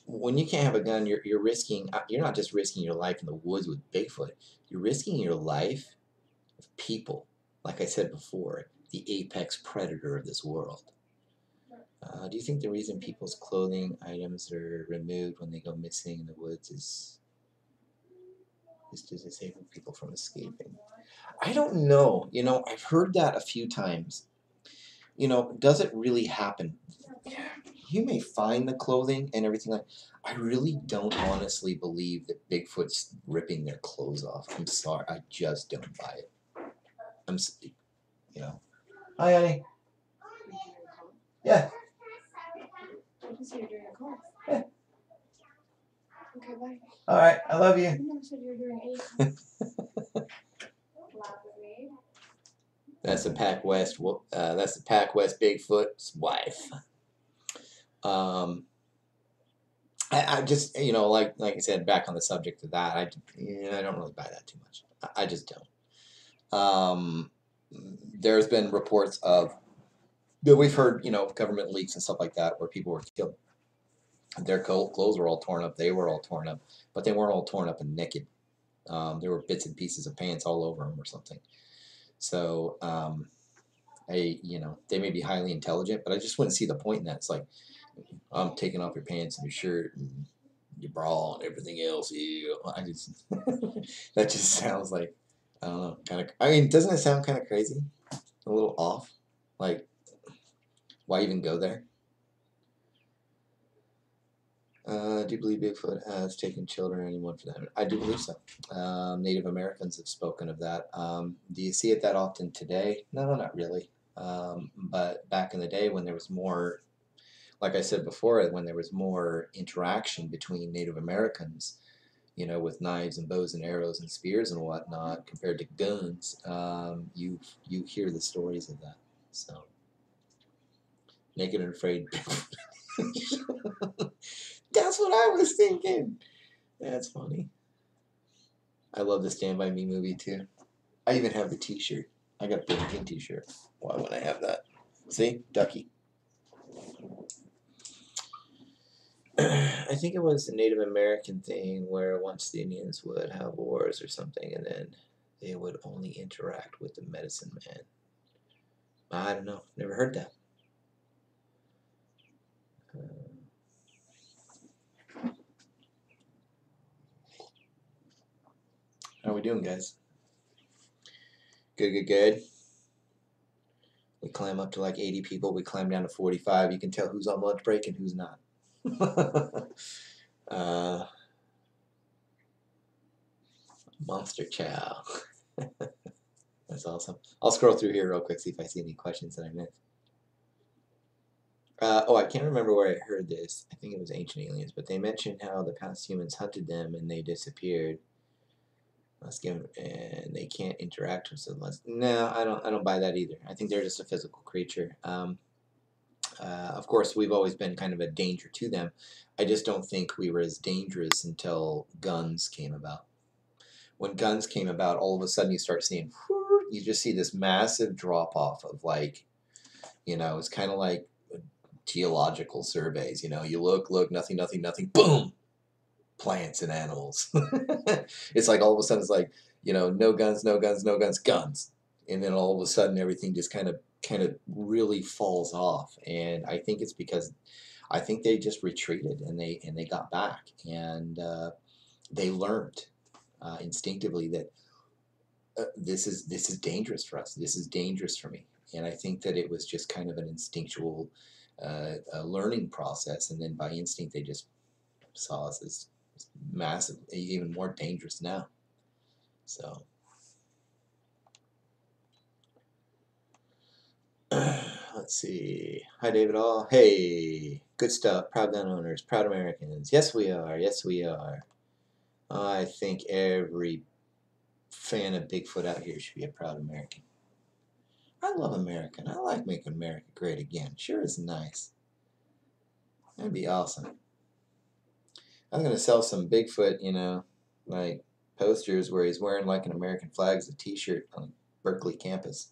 When you can't have a gun, you're risking. You're not just risking your life in the woods with Bigfoot. You're risking your life of people. Like I said before, the apex predator of this world. Do you think the reason people's clothing items are removed when they go missing in the woods is to disable people from escaping? I don't know. I've heard that a few times. Does it really happen? You may find the clothing and everything like. I really don't honestly believe that Bigfoot's ripping their clothes off. I'm sorry, I just don't buy it. Hi, honey. Yeah. Yeah. Okay, bye. All right, I love you. You never said you were doing anything. That's the PacWest. That's the PacWest Bigfoot's wife. I just like I said, back on the subject of that, I don't really buy that too much. I just don't. There's been reports of that we've heard, government leaks and stuff like that, where people were killed. Their clothes were all torn up. They were all torn up, but they weren't all torn up and naked. There were bits and pieces of pants all over them or something. So, they may be highly intelligent, but I just wouldn't see the point in that. It's like, I'm taking off your pants and your shirt and your bra and everything else. That just sounds like, I don't know, kind of. I mean, doesn't it sound kind of crazy? A little off. Like, why even go there? Do you believe Bigfoot has taken children or anyone for that? I do believe so. Native Americans have spoken of that. Do you see it that often today? No, not really. But back in the day when there was more, like I said before, when there was more interaction between Native Americans, with knives and bows and arrows and spears and whatnot, compared to guns, you hear the stories of that. So, naked and afraid. That's what I was thinking. That's funny. I love the Stand By Me movie too. I even have the T-shirt. I got a Billie Jean T-shirt. Why wouldn't I have that? See, Ducky. I think it was a Native American thing where once the Indians would have wars or something, and then they would only interact with the medicine man. I don't know. Never heard that. How are we doing, guys? Good. We climb up to like 80 people. We climb down to 45. You can tell who's on lunch break and who's not. Uh, Monster Chow. That's awesome. I'll scroll through here real quick, see if I see any questions that I missed. Oh, I can't remember where I heard this. I think it was Ancient Aliens, but they mentioned how the past humans hunted them and they disappeared. Let's give them, and they can't interact with them. No, I don't buy that either. I think they're just a physical creature. Of course, we've always been kind of a danger to them. I just don't think we were as dangerous until guns came about. When guns came about, all of a sudden you start seeing, you just see this massive drop off of like, it's kind of like geological surveys. You look, nothing, nothing, nothing, boom, plants and animals. It's like all of a sudden it's like, no guns, no guns, no guns, guns, and then all of a sudden everything just kind of really falls off. And I think it's because I think they just retreated and they got back, and they learned instinctively that this is dangerous for us. This is dangerous for me. And I think that it was just kind of an instinctual learning process, and then by instinct they just saw us as massive, even more dangerous now. So let's see. Hi, David All. Hey, good stuff. Proud gun owners, proud Americans. Yes, we are. Yes, we are. I think every fan of Bigfoot out here should be a proud American. I love America. I like making America great again. Sure is nice. That'd be awesome. I'm gonna sell some Bigfoot, like posters where he's wearing like an American flag as a T-shirt on Berkeley campus.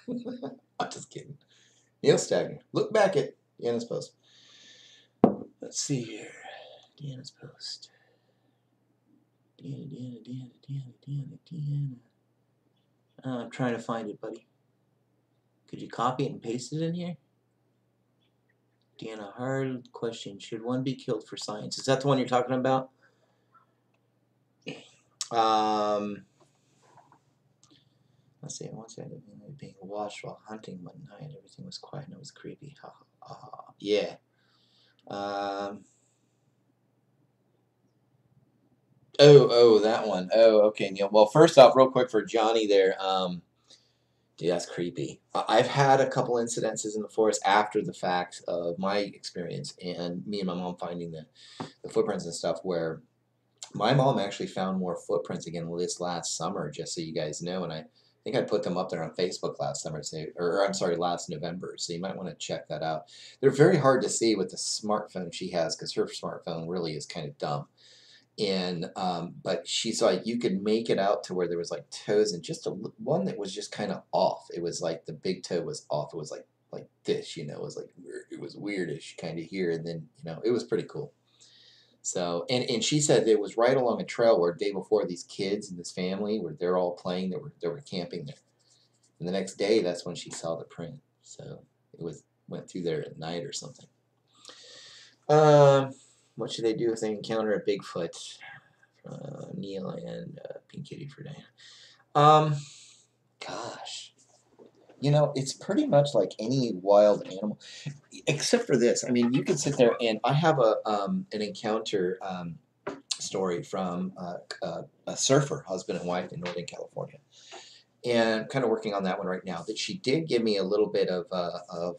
I'm just kidding. Neil Stagner. Look back at Deanna's post. Let's see here. Deanna's post. Deanna. I'm trying to find it, buddy. Could you copy it and paste it in here? Deanna, hard question. Should one be killed for science? Is that the one you're talking about? Let's see. Once I was being watched while hunting one night, everything was quiet and it was creepy. Ha ha ha. Yeah. Oh, that one. Oh, okay, Neil. Well, first off, real quick for Johnny there. Dude, that's creepy. I've had a couple incidences in the forest after the fact of my experience, and me and my mom finding the footprints and stuff, where my mom actually found more footprints again this last summer, just so you guys know. And I think I put them up there on Facebook last summer, or I'm sorry, last November. So you might want to check that out. They're very hard to see with the smartphone she has, because her smartphone really is kind of dumb. And but she saw you could make it out to where there was like toes, and just one that was just kind of off. It was like the big toe was off. It was like this, it was like it was weirdish kind of here, and then it was pretty cool. So and she said it was right along a trail where day before these kids and this family where they're all playing, they were camping there, and the next day that's when she saw the print. So it went through there at night or something. What should they do if they encounter a Bigfoot? Neil and Pink Kitty for Diana. Gosh, it's pretty much like any wild animal, except for this. I mean, you can sit there, and I have an encounter story from a surfer, husband and wife in Northern California, and kind of working on that one right now. That she did give me a little bit of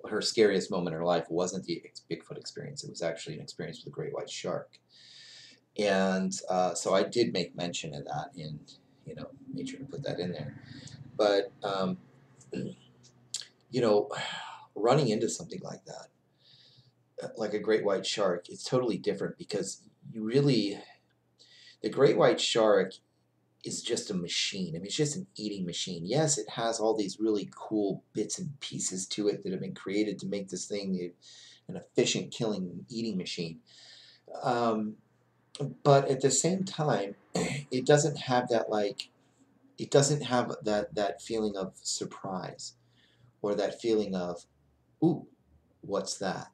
her scariest moment in her life wasn't the Bigfoot experience. It was actually an experience with a great white shark. And so I did make mention of that and, made sure to put that in there. But, running into something like that, like a great white shark, it's totally different because the great white shark is just a machine. I mean, it's just an eating machine. Yes, it has all these really cool bits and pieces to it that have been created to make this thing an efficient killing eating machine. But at the same time, it doesn't have that feeling of surprise or that feeling of, ooh, what's that?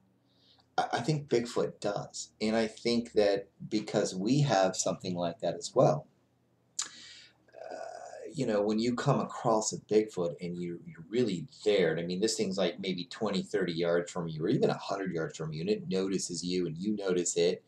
I think Bigfoot does. And I think that because we have something like that as well, you know, when you come across a Bigfoot and you're really there, and I mean, this thing's like maybe 20, 30 yards from you, or even 100 yards from you, and it notices you and you notice it,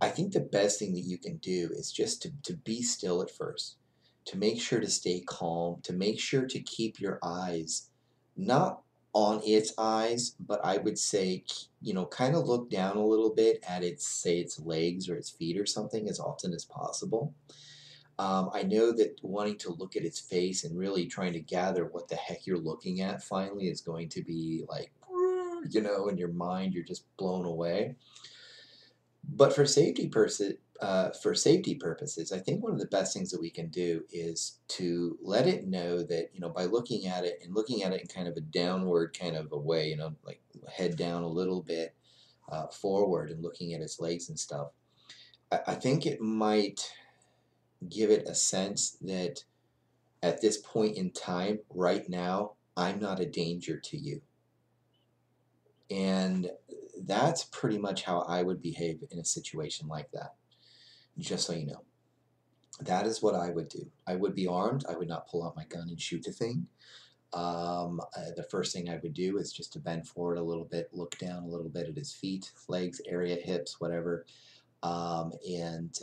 I think the best thing that you can do is just to be still at first, to make sure to stay calm, to make sure to keep your eyes not on its eyes, but I would say, you know, kind of look down a little bit at its, say, its legs or its feet or something as often as possible. I know that wanting to look at its face and really trying to gather what the heck you're looking at finally is going to be like, you know, in your mind, you're just blown away. But for safety purposes, I think one of the best things that we can do is to let it know that, you know, by looking at it and looking at it in kind of a downward kind of a way, you know, like head down a little bit forward and looking at its legs and stuff. I think it might give it a sense that at this point in time, right now, I'm not a danger to you. And that's pretty much how I would behave in a situation like that, just so you know. That is what I would do. I would be armed. I would not pull out my gun and shoot the thing. The first thing I would do is just to bend forward a little bit, look down a little bit at his feet, legs, area, hips, whatever. And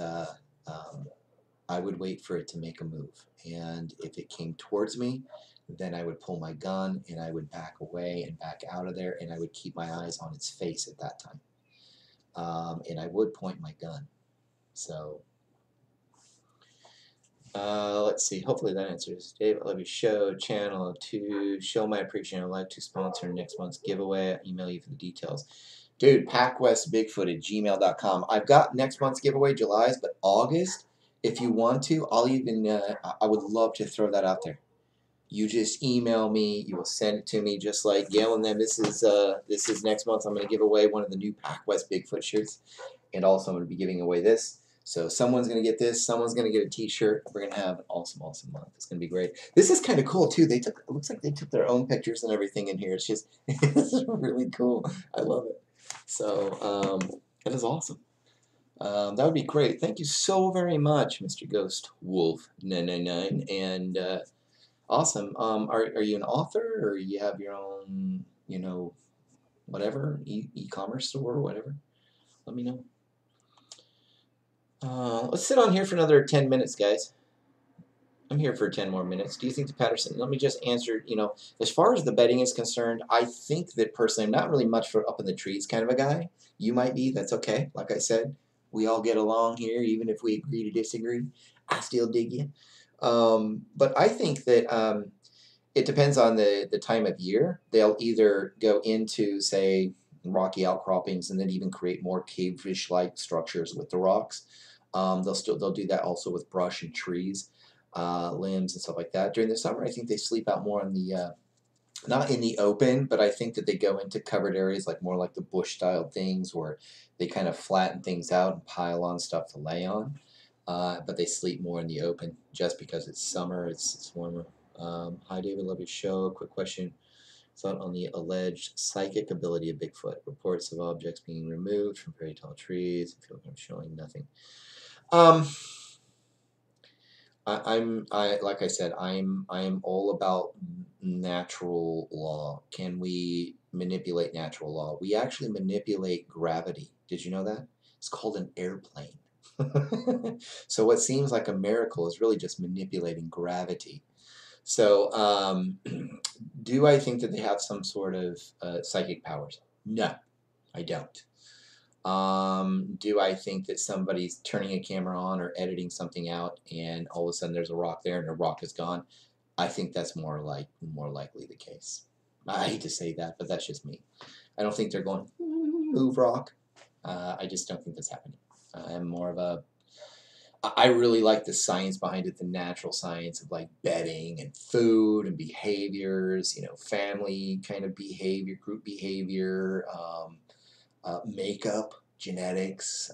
I would wait for it to make a move. And if it came towards me, then I would pull my gun and I would back away and back out of there, and I would keep my eyes on its face at that time. And I would point my gun. So let's see. Hopefully that answers. Dave, I love your show. Channel to show my appreciation. I'd like to sponsor next month's giveaway. I'll email you for the details. Dude, PacWest Bigfoot at gmail.com. I've got next month's giveaway, July's, but August, if you want to, I would love to throw that out there. You just email me. You will send it to me, just like Gail and them. This is next month. I'm going to give away one of the new PacWest Bigfoot shirts, and also I'm going to be giving away this. So someone's going to get this. Someone's going to get a T-shirt. We're going to have an awesome, awesome month. It's going to be great. This is kind of cool too. It looks like they took their own pictures and everything in here. It's just it's really cool. I love it. So that is awesome. That would be great. Thank you so very much, Mr. Ghost Wolf 999. And awesome. Are you an author, or you have your own, you know, whatever e-commerce store or whatever? Let me know. Let's sit on here for another 10 minutes, guys. I'm here for 10 more minutes. Do you think the Patterson, let me just answer, you know, as far as the betting is concerned, I think that personally, I'm not really much for up in the trees kind of a guy. You might be, that's okay. Like I said, we all get along here, even if we agree to disagree. I still dig you. But I think that it depends on the time of year. They'll either go into, say, rocky outcroppings and then even create more cavefish-like structures with the rocks. They'll do that also with brush and trees, limbs and stuff like that. During the summer, I think they sleep out more in the not in the open, but I think that they go into covered areas, like more like the bush-style things, where they kind of flatten things out and pile on stuff to lay on. But they sleep more in the open just because it's summer, it's warmer. Hi, David, love your show. Quick question. Thought on the alleged psychic ability of Bigfoot. Reports of objects being removed from very tall trees. I feel like I'm showing nothing. Like I said, I'm all about natural law. Can we manipulate natural law? We actually manipulate gravity. Did you know that? It's called an airplane. So what seems like a miracle is really just manipulating gravity. So do I think that they have some sort of psychic powers? No, I don't. Do I think that somebody's turning a camera on or editing something out and all of a sudden there's a rock there and the rock is gone? I think that's more likely the case. I hate to say that, but that's just me. I don't think they're going, move rock. I just don't think that's happening. I'm more of a, I really like the science behind it, the natural science of like betting and food and behaviors, you know, family kind of behavior, group behavior, makeup, genetics,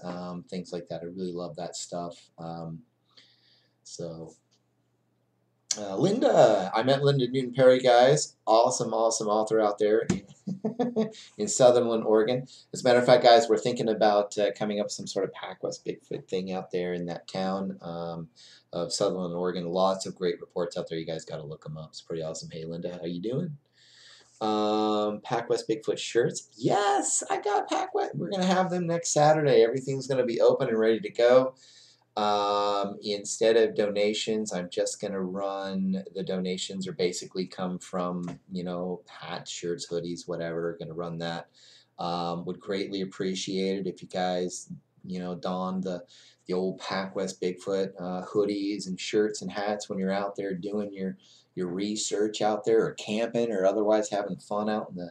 things like that. I really love that stuff. Linda, I met Linda Newton Perry, guys. Awesome, awesome author out there in Sutherland, Oregon. As a matter of fact, guys, we're thinking about coming up with some sort of PacWest Bigfoot thing out there in that town. of Sutherland, Oregon. Lots of great reports out there. You guys got to look them up. It's pretty awesome. Hey, Linda, how you doing? PacWest Bigfoot shirts. Yes, I got PacWest. We're gonna have them next Saturday. Everything's gonna be open and ready to go. Instead of donations, I'm just gonna run the donations, or basically come from hats, shirts, hoodies, whatever. Gonna run that. Would greatly appreciate it if you guys don the old PacWest Bigfoot hoodies and shirts and hats when you're out there doing your research out there, or camping, or otherwise having fun out in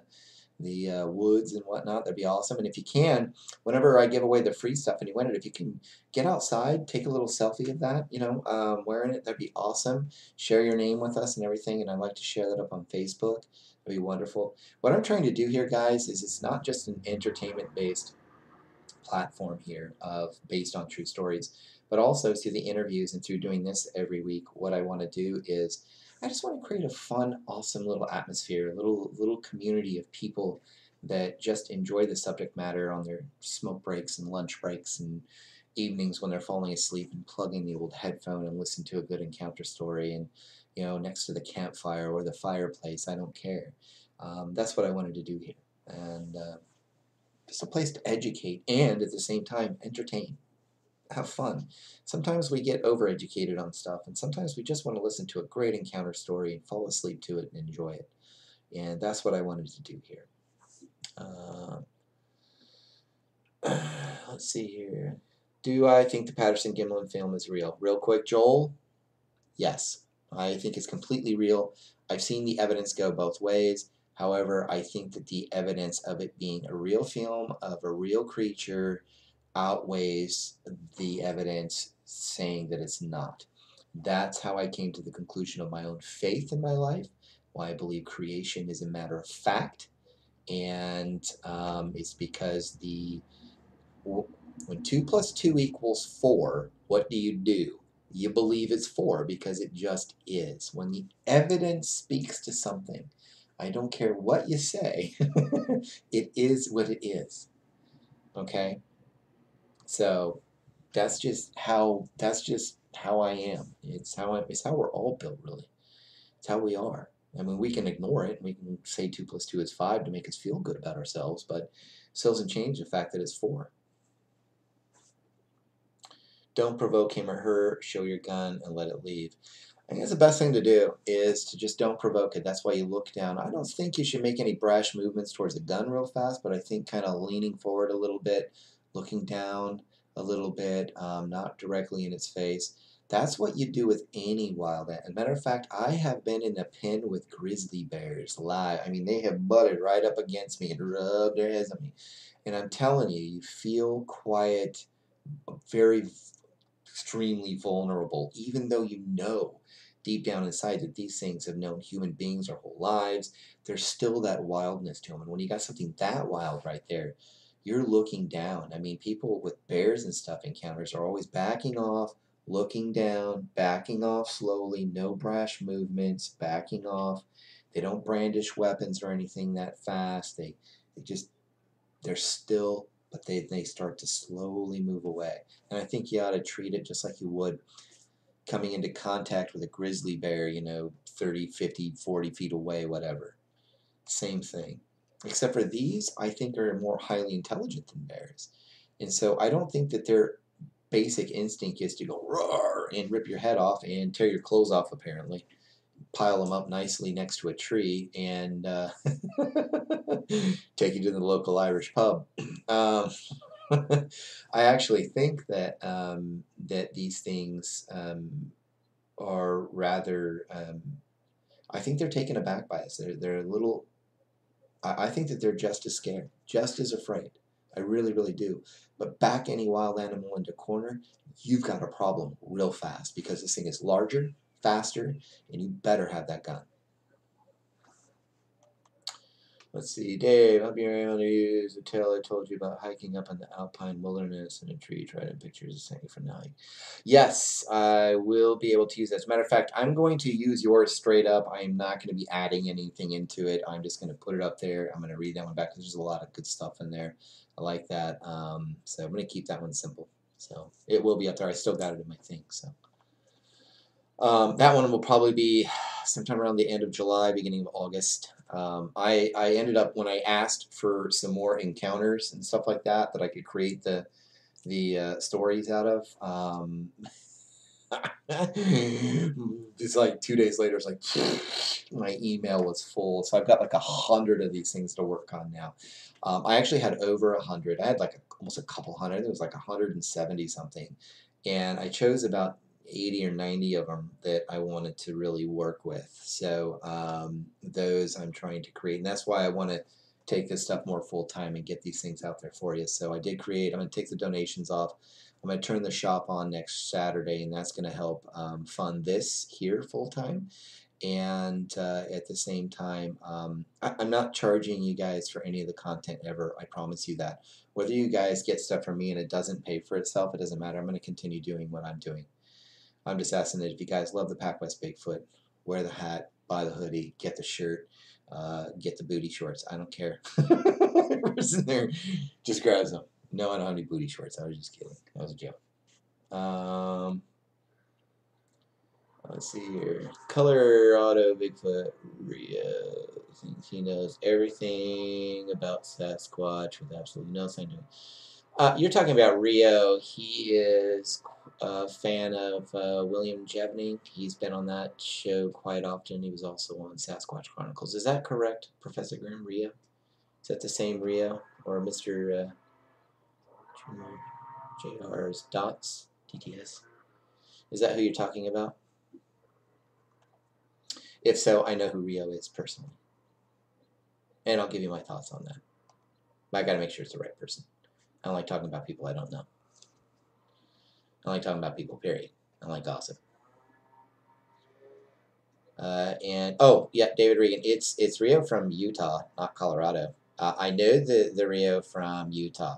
the woods and whatnot. That'd be awesome. And if you can, whenever I give away the free stuff and you win it, if you can get outside, take a little selfie of that, wearing it, that'd be awesome. Share your name with us and everything, and I'd like to share that up on Facebook. That'd be wonderful. What I'm trying to do here, guys, is it's not just an entertainment-based platform here of based on true stories, but also through the interviews and through doing this every week. What I want to do is I just want to create a fun, awesome little atmosphere, a little community of people that just enjoy the subject matter on their smoke breaks and lunch breaks and evenings when they're falling asleep, and plug in the old headphone and listen to a good encounter story, and next to the campfire or the fireplace. I don't care. That's what I wanted to do here, and just a place to educate and at the same time entertain, have fun. Sometimes we get overeducated on stuff, and sometimes we just want to listen to a great encounter story and fall asleep to it and enjoy it. And that's what I wanted to do here. Uh, let's see here. Do I think the Patterson Gimlin film is real? Real quick, Joel. Yes, I think it's completely real. I've seen the evidence go both ways. However, I think that the evidence of it being a real film of a real creature outweighs the evidence saying that it's not. That's how I came to the conclusion of my own faith in my life, why I believe creation is a matter of fact, and it's because when 2 plus 2 equals 4, what do? You believe it's 4 because it just is. When the evidence speaks to something, I don't care what you say, it is what it is. Okay? So that's just how I am. It's how we're all built, really. It's how we are. I mean, we can ignore it. We can say 2 plus 2 is 5 to make us feel good about ourselves, but it still doesn't change the fact that it's 4. Don't provoke him or her. Show your gun and let it leave. I guess the best thing to do is to just don't provoke it. That's why you look down. I don't think you should make any brash movements towards the gun real fast, but I think kind of leaning forward a little bit, looking down a little bit, not directly in its face. That's what you do with any wild animal. As a matter of fact, I have been in a pen with grizzly bears live. I mean, they have butted right up against me and rubbed their heads on me. And I'm telling you, you feel quiet, very extremely vulnerable, even though you know deep down inside that these things have known human beings their whole lives. There's still that wildness to them. And when you got something that wild right there, you're looking down. I mean, people with bears and stuff encounters are always backing off, looking down, backing off slowly, no brash movements, backing off. They don't brandish weapons or anything that fast. They're still, but they start to slowly move away. And I think you ought to treat it just like you would coming into contact with a grizzly bear, 30, 50, 40 feet away, whatever. Same thing. Except for these, I think, are more highly intelligent than bears. And so I don't think that their basic instinct is to go roar and rip your head off and tear your clothes off, apparently. Pile them up nicely next to a tree and take you to the local Irish pub. Um, I actually think that that these things are rather. I think they're taken aback by us. They're a little. I think that they're just as scared, just as afraid. I really, really do. But back any wild animal into a corner, you've got a problem real fast because this thing is larger, faster, and you better have that gun. Let's see, Dave, I'll be around to use the tale I told you about hiking up in the alpine wilderness in a tree, trying to pictures of saying for now. Yes, I will be able to use that. As a matter of fact, I'm going to use yours straight up. I'm not going to be adding anything into it. I'm just going to put it up there. I'm going to read that one back because there's a lot of good stuff in there. I like that. So I'm going to keep that one simple. So it will be up there. I still got it in my thing. So That one will probably be sometime around the end of July, beginning of August. I ended up when I asked for some more encounters and stuff like that that I could create the stories out of. It's like 2 days later, it's like my email was full, so I've got like 100 of these things to work on now. I actually had over 100. I had like almost a couple hundred. It was like 170 something, and I chose about 80 or 90 of them that I wanted to really work with. So those I'm trying to create, and that's why I want to take this stuff more full time and get these things out there for you. So I did create. I'm going to take the donations off. I'm going to turn the shop on next Saturday, and that's going to help fund this here full time. And at the same time, I'm not charging you guys for any of the content ever. I promise you that. Whether you guys get stuff from me and it doesn't pay for itself, it doesn't matter. I'm going to continue doing what I'm doing. I'm just asking that if you guys love the PacWest Bigfoot, wear the hat, buy the hoodie, get the shirt, get the booty shorts. I don't care. Whoever's in there just grabs them. No, I don't have any booty shorts. I was just kidding. That was a joke. Let's see here. Colorado Bigfoot Rio thinks he knows everything about Sasquatch with absolutely no scientific. You're talking about Rio. He is a fan of William Jevning. He's been on that show quite often. He was also on Sasquatch Chronicles. Is that correct, Professor Grimm? Rio? Is that the same Rio or Mr. JR's Dots DTS? Is that who you're talking about? If so, I know who Rio is personally. And I'll give you my thoughts on that. But I gotta make sure it's the right person. I don't like talking about people I don't know. I like talking about people, period. I like gossip. And oh yeah, David Regan. It's Rio from Utah, not Colorado. I know the Rio from Utah.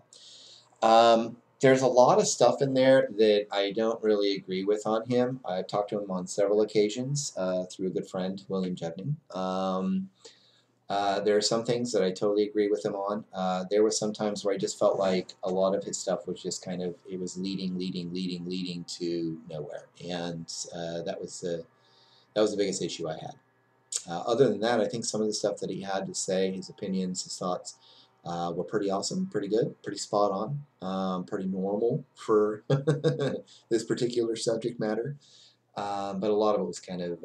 There's a lot of stuff in there that I don't really agree with on him. I've talked to him on several occasions through a good friend, William Jevning. There are some things that I totally agree with him on. There were some times where I just felt like a lot of his stuff was just kind of, it was leading to nowhere, and that was the biggest issue I had. Other than that, I think some of the stuff that he had to say, his opinions, his thoughts, were pretty awesome, pretty good, pretty spot on, pretty normal for this particular subject matter. But a lot of it was kind of,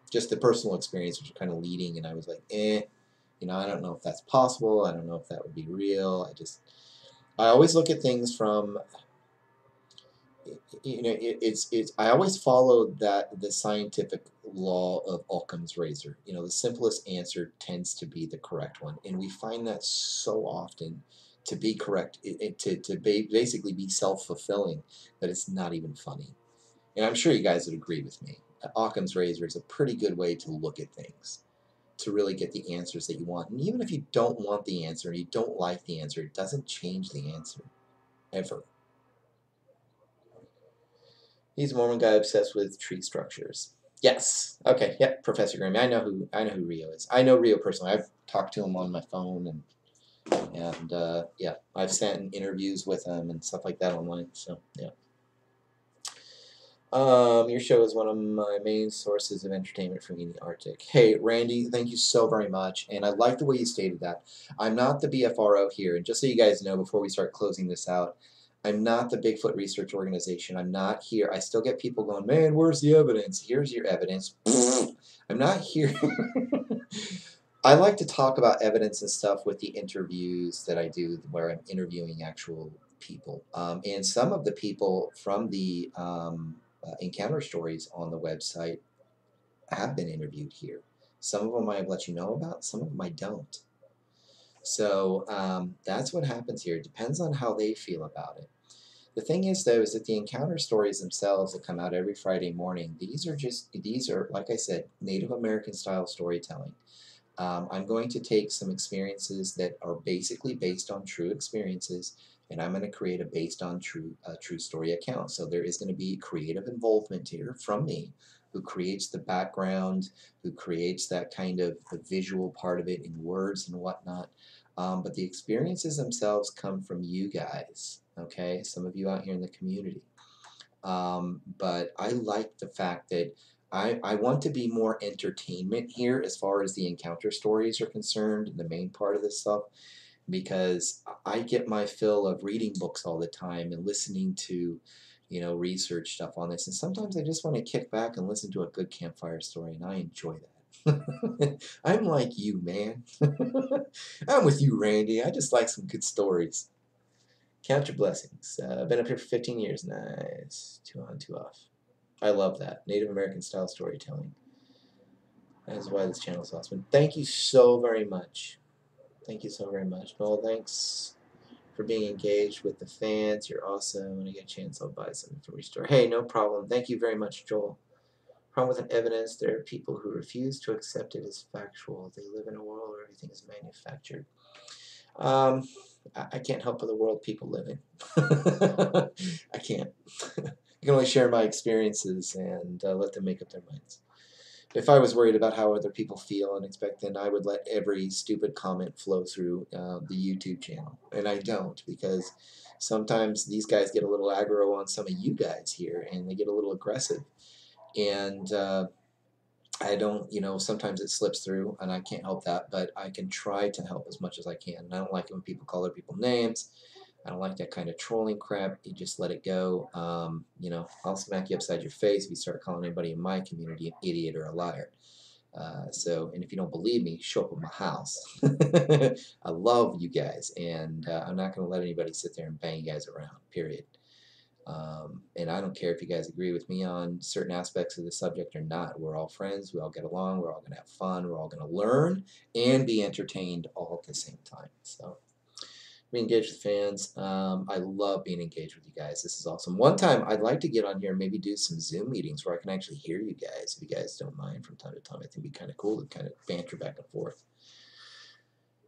just the personal experience, which was kind of leading, and I was like, I don't know if that's possible. I don't know if that would be real. I always look at things from, I always follow the scientific law of Occam's razor. The simplest answer tends to be the correct one, and we find that so often to be correct, basically be self-fulfilling, that it's not even funny. And I'm sure you guys would agree with me. Occam's razor is a pretty good way to look at things, to really get the answers that you want. And even if you don't want the answer, and you don't like the answer, it doesn't change the answer, ever. He's a Mormon guy obsessed with tree structures. Yes. Okay. Yep. Professor Grammy. I know who Rio is. I know Rio personally. I've talked to him on my phone, and yeah, I've sent interviews with him and stuff like that online. So yeah. Your show is one of my main sources of entertainment for me in the Arctic. Hey, Randy, thank you so very much, and I like the way you stated that. I'm not the BFRO here, and just so you guys know, before we start closing this out, I'm not the Bigfoot Research Organization. I'm not here. I still get people going, man, where's the evidence? Here's your evidence. I'm not here. I like to talk about evidence and stuff with the interviews that I do, where I'm interviewing actual people. And some of the people from the encounter stories on the website have been interviewed here. Some of them I have let you know about, some of them I don't. So that's what happens here. It depends on how they feel about it. The thing is, though, is that the encounter stories themselves that come out every Friday morning, these are, like I said, Native American style storytelling. I'm going to take some experiences that are basically based on true experiences, and I'm going to create a based on true story account. So there is going to be creative involvement here from me, who creates the background, who creates that kind of the visual part of it in words and whatnot. But the experiences themselves come from you guys, okay? Some of you out here in the community. But I like the fact that I want to be more entertainment here as far as the encounter stories are concerned, the main part of this stuff, because I get my fill of reading books all the time and listening to, research stuff on this. And sometimes I just want to kick back and listen to a good campfire story, and I enjoy that. I'm like you, man. I'm with you, Randy. I just like some good stories. Count your blessings. I've been up here for 15 years. Nice. 2 on, 2 off. I love that. Native American style storytelling. That is why this channel is awesome. Thank you so very much. Thank you so very much. Noel, thanks for being engaged with the fans. You're awesome. When I get a chance, I'll buy something from your store. Hey, no problem. Thank you very much, Joel. Problem with an evidence, there are people who refuse to accept it as factual. They live in a world where everything is manufactured. I can't help with the world people live in. I can't. I can only share my experiences and let them make up their minds. If I was worried about how other people feel and expect, then I would let every stupid comment flow through the YouTube channel. And I don't, because sometimes these guys get a little aggro on some of you guys here, and they get a little aggressive. And I don't, sometimes it slips through, and I can't help that, but I can try to help as much as I can. And I don't like it when people call other people names. I don't like that kind of trolling crap. You just let it go. I'll smack you upside your face if you start calling anybody in my community an idiot or a liar. And if you don't believe me, show up at my house. I love you guys, and I'm not going to let anybody sit there and bang you guys around, period. And I don't care if you guys agree with me on certain aspects of the subject or not. We're all friends. We all get along. We're all going to have fun. We're all going to learn and be entertained all at the same time. So be engaged with fans. I love being engaged with you guys. This is awesome. One time I'd like to get on here and maybe do some Zoom meetings where I can actually hear you guys, if you guys don't mind from time to time. I think it'd be kind of cool to kind of banter back and forth.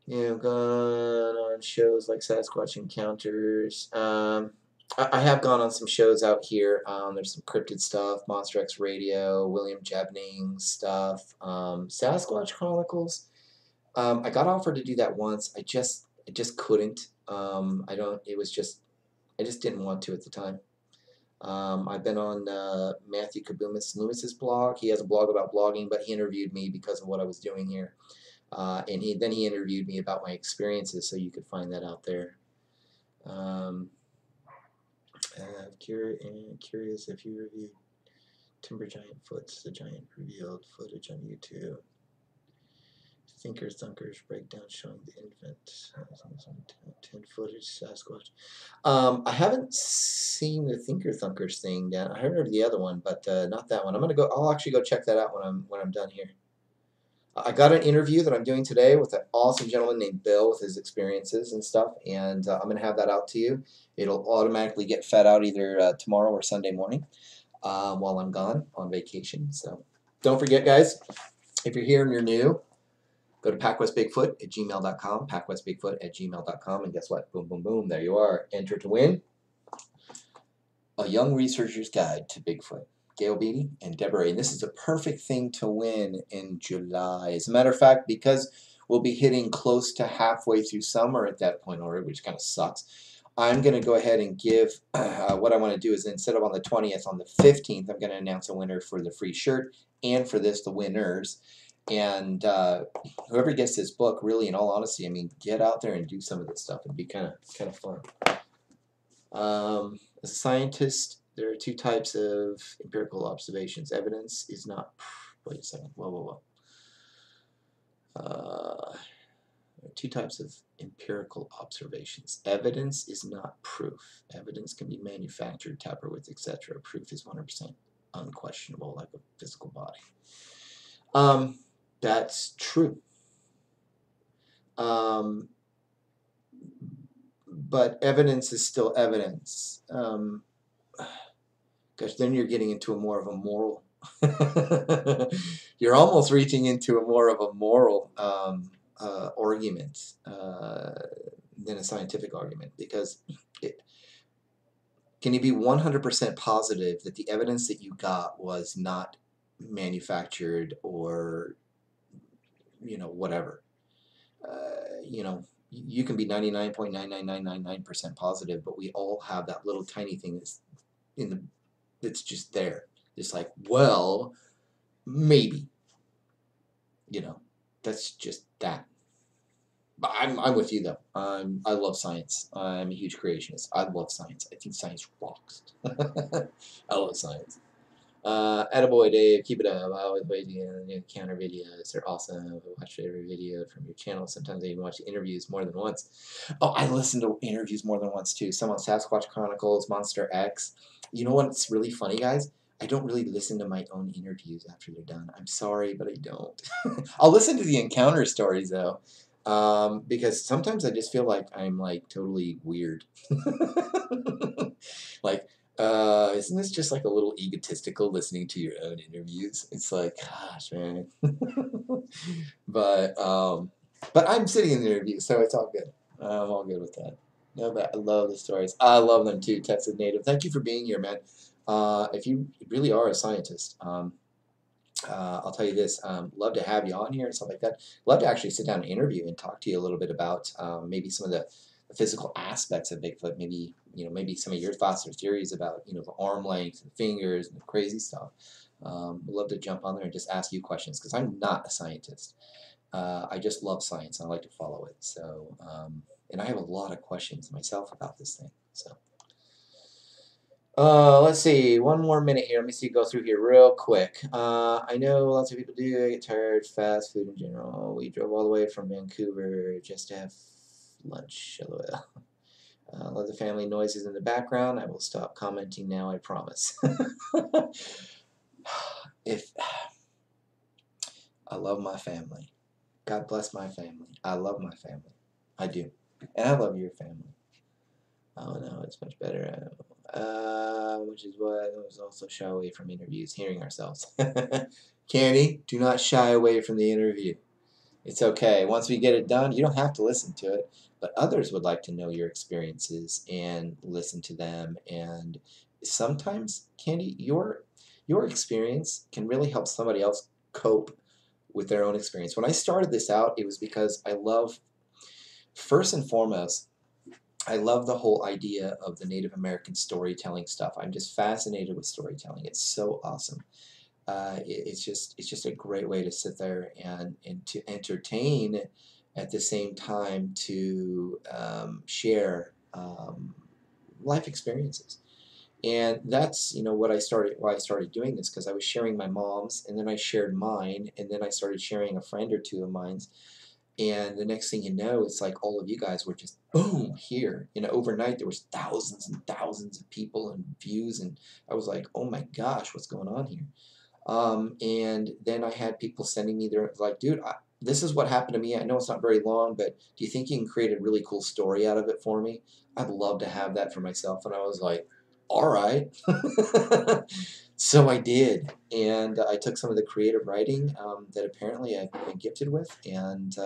Gone on shows like Sasquatch Encounters. I have gone on some shows out here. There's some cryptid stuff, Monster X Radio, William Jebning stuff, Sasquatch Chronicles. I got offered to do that once. I just couldn't. I just didn't want to at the time. I've been on Matthew Kabumas Lewis's blog. He has a blog about blogging, but he interviewed me because of what I was doing here. And he interviewed me about my experiences, so you could find that out there. Curious if you reviewed Timber Giant Foots, the giant revealed footage on YouTube. Thinker Thunkers breakdown showing the infant 10 footage Sasquatch. I haven't seen the Thinker Thunkers thing yet. I heard the other one, but not that one. I'll actually go check that out when I'm done here. I got an interview that I'm doing today with an awesome gentleman named Bill with his experiences and stuff, and I'm going to have that out to you. It'll automatically get fed out either tomorrow or Sunday morning while I'm gone on vacation. So don't forget, guys, if you're here and you're new, go to PacWestBigfoot@gmail.com, PacWestBigfoot@gmail.com, and guess what? Boom, boom, boom, there you are. Enter to win a young researcher's guide to Bigfoot. Gail Beatty and Deborah, and this is a perfect thing to win in July. As a matter of fact, because we'll be hitting close to halfway through summer at that point already, which kind of sucks, I'm going to go ahead and give, what I want to do is instead of on the 20th, on the 15th, I'm going to announce a winner for the free shirt, and for this, the winners. And whoever gets this book, really, in all honesty, I mean, get out there and do some of this stuff. It'd be kind of fun. As a scientist, there are two types of empirical observations. Evidence is not. Wait a second. Whoa. There are two types of empirical observations. Evidence is not proof. Evidence can be manufactured, tampered with, etc. Proof is 100% unquestionable, like a physical body. That's true. But evidence is still evidence. Because then you're getting into more of a moral. You're almost reaching into a more of a moral argument than a scientific argument. Because can you be 100% positive that the evidence that you got was not manufactured or, whatever? You can be 99.99999% positive, but we all have that little tiny thing that's in the It's just there. It's like, well, maybe, you know, that's just that. But I'm with you though. I love science. I'm a huge creationist. I love science. I think science rocks. I love science. Attaboy Dave, keep it up. I always wait to get counter videos. They're awesome. I watch every video from your channel. Sometimes I even watch interviews more than once. Oh, I listen to interviews more than once too. Some on Sasquatch Chronicles, Monster X. You know what's really funny, guys? I don't really listen to my own interviews after they're done. I'm sorry, but I don't. I'll listen to the encounter stories though, because sometimes I just feel like I'm like totally weird. Like, isn't this just like a little egotistical listening to your own interviews? It's like, gosh, man. but um, but I'm sitting in the interview, so it's all good. I'm all good with that. No, but I love the stories. I love them too, Texas native. Thank you for being here, man. If you really are a scientist, I'll tell you this. Love to have you on here and stuff like that. Love to actually sit down and interview and talk to you a little bit about maybe some of the physical aspects of Bigfoot. Maybe maybe some of your thoughts or theories about the arm length and fingers and the crazy stuff. Would love to jump on there and just ask you questions because I'm not a scientist. I just love science. I like to follow it. So and I have a lot of questions myself about this thing. So. Let's see, one more minute here. Let me see, go through here real quick. I know lots of people do. I get tired, fast food in general. We drove all the way from Vancouver just to have lunch. LOL. Love the family noises in the background. I will stop commenting now, I promise. If I love my family. God bless my family. I love my family. I do. And I love your family. Oh no, it's much better. Which is why I was also shy away from interviews, hearing ourselves. Candy, do not shy away from the interview. It's okay. Once we get it done, you don't have to listen to it, but others would like to know your experiences and listen to them. And sometimes, Candy, your experience can really help somebody else cope with their own experience. When I started this out, it was because I love, first and foremost, I love the whole idea of the Native American storytelling stuff. I'm just fascinated with storytelling. It's so awesome. It's just a great way to sit there and to entertain at the same time to share life experiences. And that's what I started why I started doing this because I was sharing my mom's and then I shared mine and then I started sharing a friend or two of mine's and the next thing you know, it's like all of you guys were just boom here. Overnight there was thousands and thousands of people and views, and I was like, oh my gosh, what's going on here? And then I had people sending me their like, dude, this is what happened to me. I know it's not very long, but do you think you can create a really cool story out of it for me? I'd love to have that for myself. And I was like, all right. So I did, and I took some of the creative writing that apparently I've been gifted with, and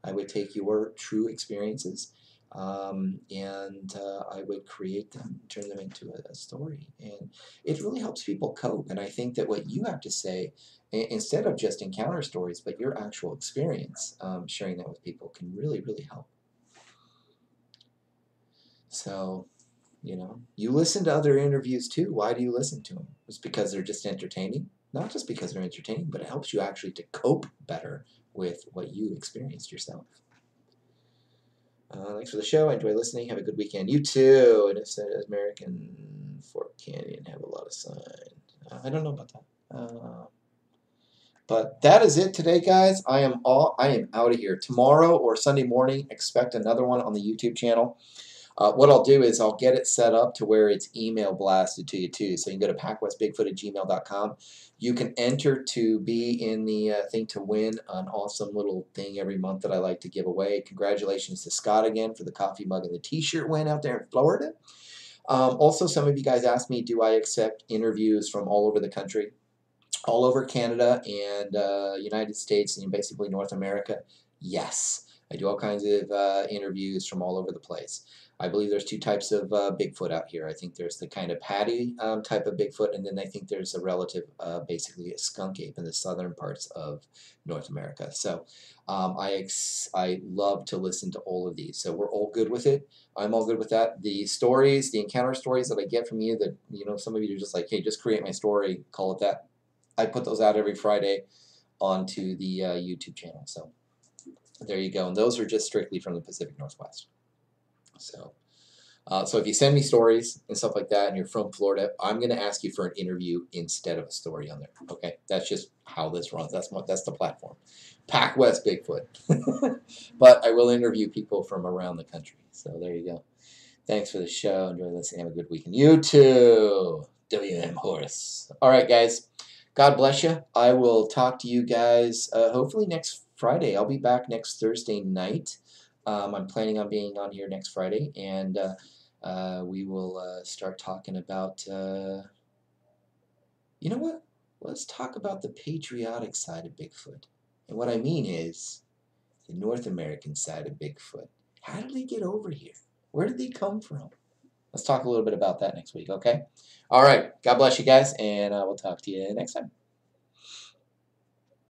I would take your true experiences, and I would create them, turn them into a story, and it really helps people cope. And I think that what you have to say, instead of just encounter stories, but your actual experience, sharing that with people can really, really help. So. You listen to other interviews too. Why do you listen to them? It's because they're just entertaining. Not just because they're entertaining, but it helps you actually to cope better with what you experienced yourself. Thanks for the show. I enjoy listening. Have a good weekend. You too. And it says American Fort Canyon have a lot of sign. I don't know about that. But that is it today, guys. I am out of here. Tomorrow or Sunday morning, expect another one on the YouTube channel. What I'll do is I'll get it set up to where it's email blasted to you too. So you can go to PacWestBigfoot@gmail.com. You can enter to be in the thing to win an awesome little thing every month that I like to give away. Congratulations to Scott again for the coffee mug and the t-shirt win out there in Florida. Also, some of you guys asked me, do I accept interviews from all over the country? All over Canada and United States and basically North America? Yes. I do all kinds of interviews from all over the place. I believe there's two types of Bigfoot out here. I think there's the kind of patty type of Bigfoot, and then I think there's a relative, basically a skunk ape in the southern parts of North America. So I love to listen to all of these. So we're all good with it. I'm all good with that. The stories, the encounter stories that I get from you, that some of you are just like, hey, just create my story, call it that. I put those out every Friday onto the YouTube channel. So there you go. And those are just strictly from the Pacific Northwest. So, so if you send me stories and stuff like that, and you're from Florida, I'm going to ask you for an interview instead of a story on there. Okay, that's just how this runs. That's the platform. PacWest Bigfoot. But I will interview people from around the country. So there you go. Thanks for the show. Enjoy listening. Have a good weekend. You too. WM Horace. All right, guys. God bless you. I will talk to you guys hopefully next Friday. I'll be back next Thursday night. I'm planning on being on here next Friday, and we will start talking about, you know what? Let's talk about the patriotic side of Bigfoot. And what I mean is the North American side of Bigfoot. How did they get over here? Where did they come from? Let's talk a little bit about that next week, okay? All right. God bless you guys, and we'll talk to you next time.